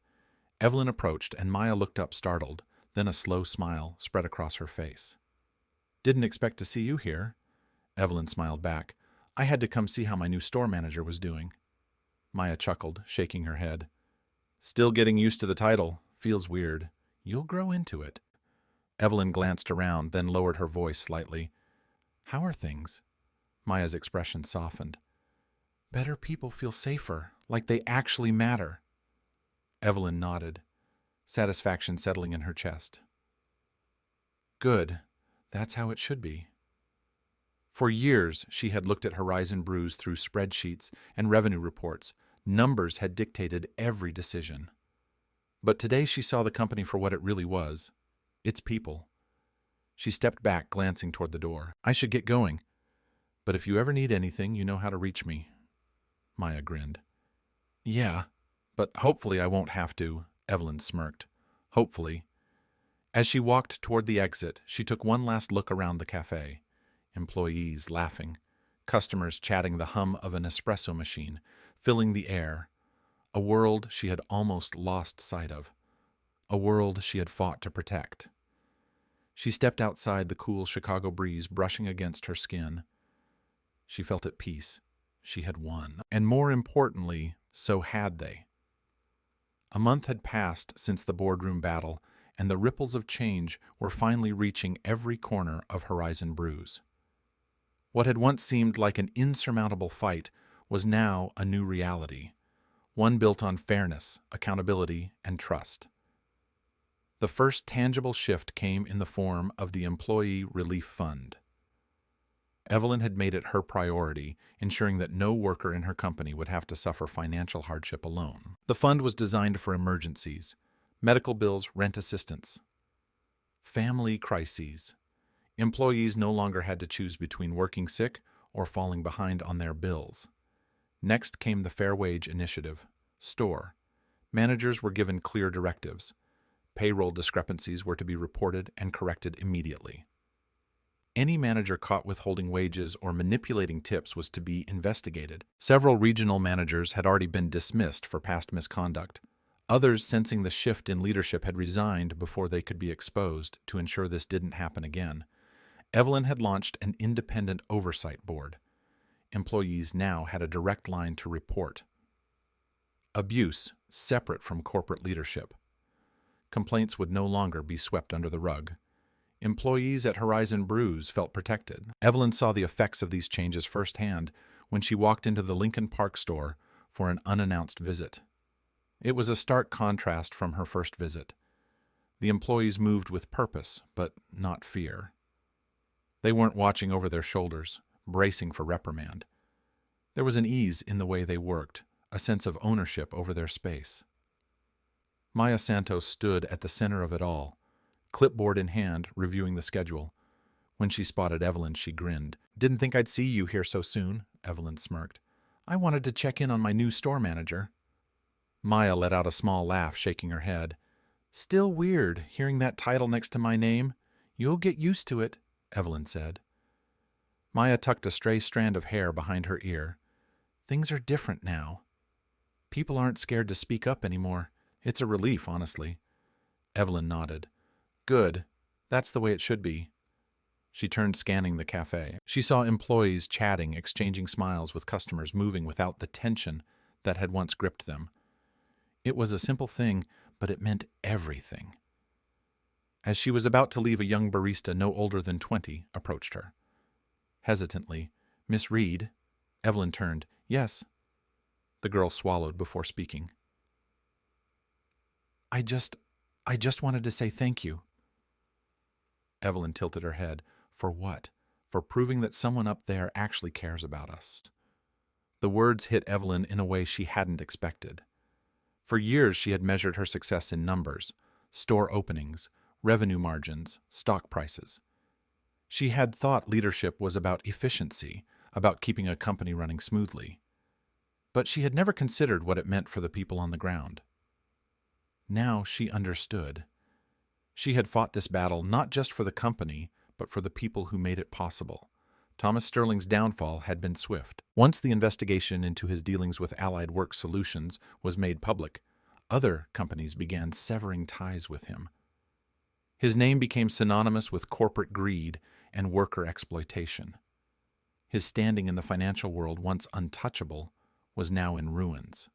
Evelyn approached, and Maya looked up startled, then a slow smile spread across her face. "Didn't expect to see you here." Evelyn smiled back. "I had to come see how my new store manager was doing." Maya chuckled, shaking her head. "Still getting used to the title. Feels weird. You'll grow into it." Evelyn glanced around, then lowered her voice slightly. "How are things?" Maya's expression softened. "Better people feel safer, like they actually matter." Evelyn nodded, satisfaction settling in her chest. "Good. That's how it should be." For years, she had looked at Horizon Brews through spreadsheets and revenue reports. Numbers had dictated every decision. But today she saw the company for what it really was: its people. She stepped back, glancing toward the door. "I should get going. But if you ever need anything, you know how to reach me." Maya grinned. "Yeah, but hopefully I won't have to," Evelyn smirked. "Hopefully." As she walked toward the exit, she took one last look around the cafe. Employees laughing, customers chatting, the hum of an espresso machine filling the air. A world she had almost lost sight of. A world she had fought to protect. She stepped outside, the cool Chicago breeze brushing against her skin. She felt at peace. She had won. And more importantly, so had they. A month had passed since the boardroom battle, and the ripples of change were finally reaching every corner of Horizon Brews. What had once seemed like an insurmountable fight was now a new reality, one built on fairness, accountability, and trust. The first tangible shift came in the form of the Employee Relief Fund. Evelyn had made it her priority, ensuring that no worker in her company would have to suffer financial hardship alone. The fund was designed for emergencies, medical bills, rent assistance, family crises. Employees no longer had to choose between working sick or falling behind on their bills. Next came the Fair Wage Initiative, STORE. Managers were given clear directives. Payroll discrepancies were to be reported and corrected immediately. Any manager caught withholding wages or manipulating tips was to be investigated. Several regional managers had already been dismissed for past misconduct. Others, sensing the shift in leadership, had resigned before they could be exposed to ensure this didn't happen again. Evelyn had launched an independent oversight board. Employees now had a direct line to report abuse separate from corporate leadership. Complaints would no longer be swept under the rug. Employees at Horizon Brews felt protected. Evelyn saw the effects of these changes firsthand when she walked into the Lincoln Park store for an unannounced visit. It was a stark contrast from her first visit. The employees moved with purpose, but not fear. They weren't watching over their shoulders, bracing for reprimand. There was an ease in the way they worked, a sense of ownership over their space. Maya Santos stood at the center of it all, clipboard in hand, reviewing the schedule. When she spotted Evelyn, she grinned. "Didn't think I'd see you here so soon," Evelyn smirked. "I wanted to check in on my new store manager." Maya let out a small laugh, shaking her head. "Still weird, hearing that title next to my name. You'll get used to it," Evelyn said. Maya tucked a stray strand of hair behind her ear. "Things are different now. People aren't scared to speak up anymore. It's a relief, honestly." Evelyn nodded. "Good. That's the way it should be." She turned, scanning the cafe. She saw employees chatting, exchanging smiles with customers, moving without the tension that had once gripped them. It was a simple thing, but it meant everything. As she was about to leave, a young barista no older than 20 approached her. Hesitantly, "Miss Reed?" Evelyn turned. "Yes." The girl swallowed before speaking. I just wanted to say thank you." Evelyn tilted her head. "For what?" "For proving that someone up there actually cares about us." The words hit Evelyn in a way she hadn't expected. For years she had measured her success in numbers, store openings, revenue margins, stock prices. She had thought leadership was about efficiency, about keeping a company running smoothly. But she had never considered what it meant for the people on the ground. Now she understood. She had fought this battle not just for the company, but for the people who made it possible. Thomas Sterling's downfall had been swift. Once the investigation into his dealings with Allied Work Solutions was made public, other companies began severing ties with him. His name became synonymous with corporate greed and worker exploitation. His standing in the financial world, once untouchable, was now in ruins.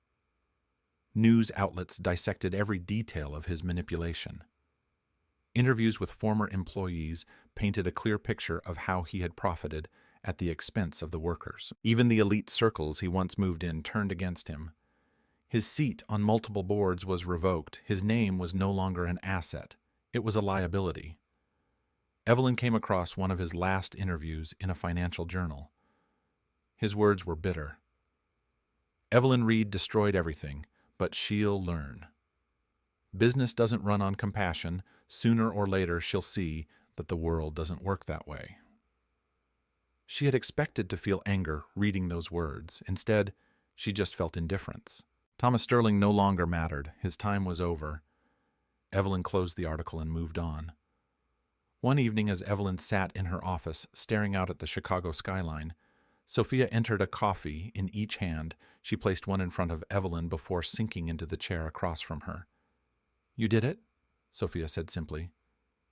News outlets dissected every detail of his manipulation. Interviews with former employees painted a clear picture of how he had profited at the expense of the workers. Even the elite circles he once moved in turned against him. His seat on multiple boards was revoked. His name was no longer an asset. It was a liability. Evelyn came across one of his last interviews in a financial journal. His words were bitter. "Evelyn Reed destroyed everything, but she'll learn. Business doesn't run on compassion. Sooner or later she'll see that the world doesn't work that way." She had expected to feel anger reading those words. Instead, she just felt indifference. Thomas Sterling no longer mattered. His time was over. Evelyn closed the article and moved on. One evening, as Evelyn sat in her office, staring out at the Chicago skyline, Sophia entered, a coffee in each hand. She placed one in front of Evelyn before sinking into the chair across from her. "You did it?" Sophia said simply.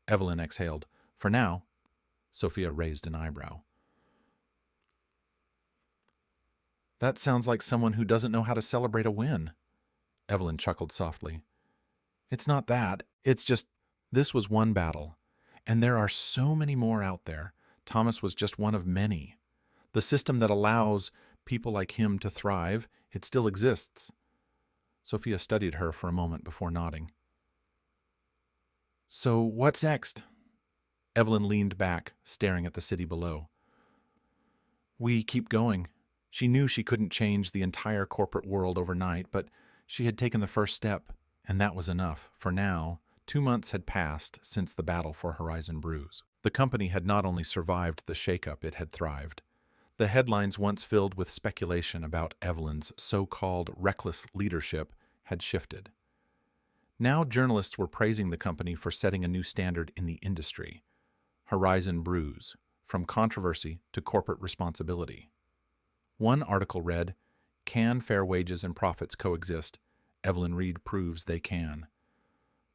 Evelyn exhaled. "For now." Sophia raised an eyebrow. "That sounds like someone who doesn't know how to celebrate a win." Evelyn chuckled softly. It's not that. It's just, this was one battle. And there are so many more out there. Thomas was just one of many. The system that allows people like him to thrive, it still exists. Sophia studied her for a moment before nodding. So what's next? Evelyn leaned back, staring at the city below. We keep going. She knew she couldn't change the entire corporate world overnight, but she had taken the first step, and that was enough. For now, 2 months had passed since the battle for Horizon Brews. The company had not only survived the shakeup, it had thrived. The headlines once filled with speculation about Evelyn's so-called reckless leadership had shifted. Now journalists were praising the company for setting a new standard in the industry. Horizon Brews, from controversy to corporate responsibility. One article read, "Can fair wages and profits coexist? Evelyn Reed proves they can."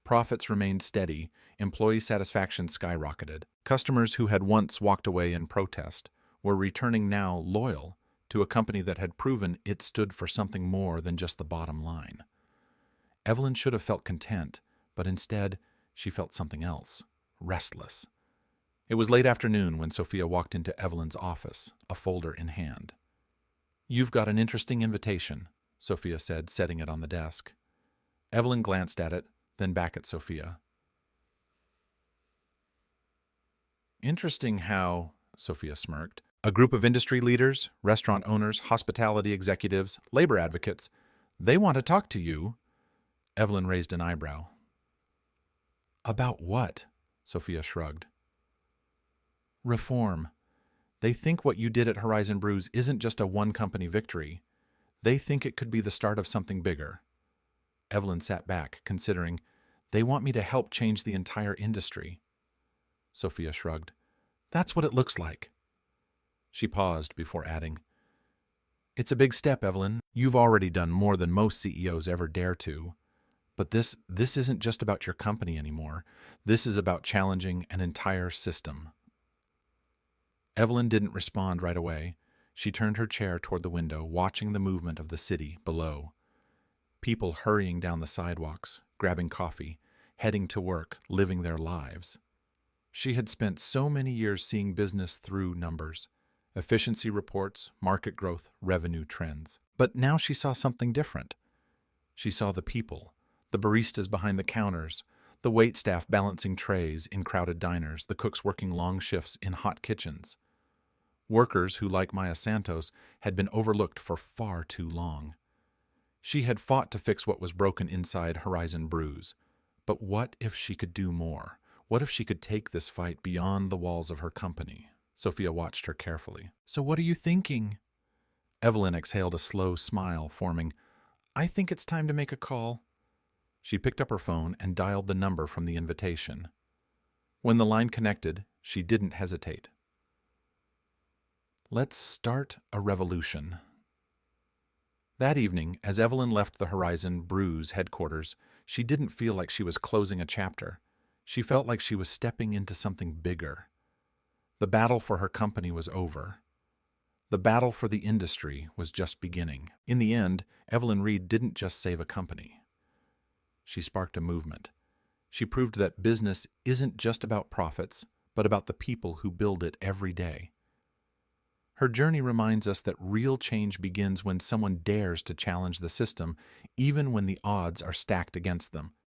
Profits remained steady, employee satisfaction skyrocketed. Customers who had once walked away in protest were returning now loyal to a company that had proven it stood for something more than just the bottom line. Evelyn should have felt content, but instead she felt something else, restless. It was late afternoon when Sophia walked into Evelyn's office, a folder in hand. "You've got an interesting invitation," Sophia said, setting it on the desk. Evelyn glanced at it, then back at Sophia. "Interesting how," Sophia smirked, "a group of industry leaders, restaurant owners, hospitality executives, labor advocates, they want to talk to you." Evelyn raised an eyebrow. "About what?" Sophia shrugged. "Reform. They think what you did at Horizon Brews isn't just a one-company victory. They think it could be the start of something bigger." Evelyn sat back, considering, "They want me to help change the entire industry." Sophia shrugged. "That's what it looks like." She paused before adding, "It's a big step, Evelyn. You've already done more than most CEOs ever dare to. But this isn't just about your company anymore. This is about challenging an entire system." Evelyn didn't respond right away. She turned her chair toward the window, watching the movement of the city below. People hurrying down the sidewalks, grabbing coffee, heading to work, living their lives. She had spent so many years seeing business through numbers, efficiency reports, market growth, revenue trends. But now she saw something different. She saw the people, the baristas behind the counters, the waitstaff balancing trays in crowded diners, the cooks working long shifts in hot kitchens. Workers who, like Maya Santos, had been overlooked for far too long. She had fought to fix what was broken inside Horizon Brews. But what if she could do more? What if she could take this fight beyond the walls of her company? Sophia watched her carefully. "So what are you thinking?" Evelyn exhaled a slow smile, forming, "I think it's time to make a call." She picked up her phone and dialed the number from the invitation. When the line connected, she didn't hesitate. "Let's start a revolution." That evening, as Evelyn left the Horizon Brews headquarters, she didn't feel like she was closing a chapter. She felt like she was stepping into something bigger. The battle for her company was over. The battle for the industry was just beginning. In the end, Evelyn Reed didn't just save a company. She sparked a movement. She proved that business isn't just about profits, but about the people who build it every day. Her journey reminds us that real change begins when someone dares to challenge the system, even when the odds are stacked against them.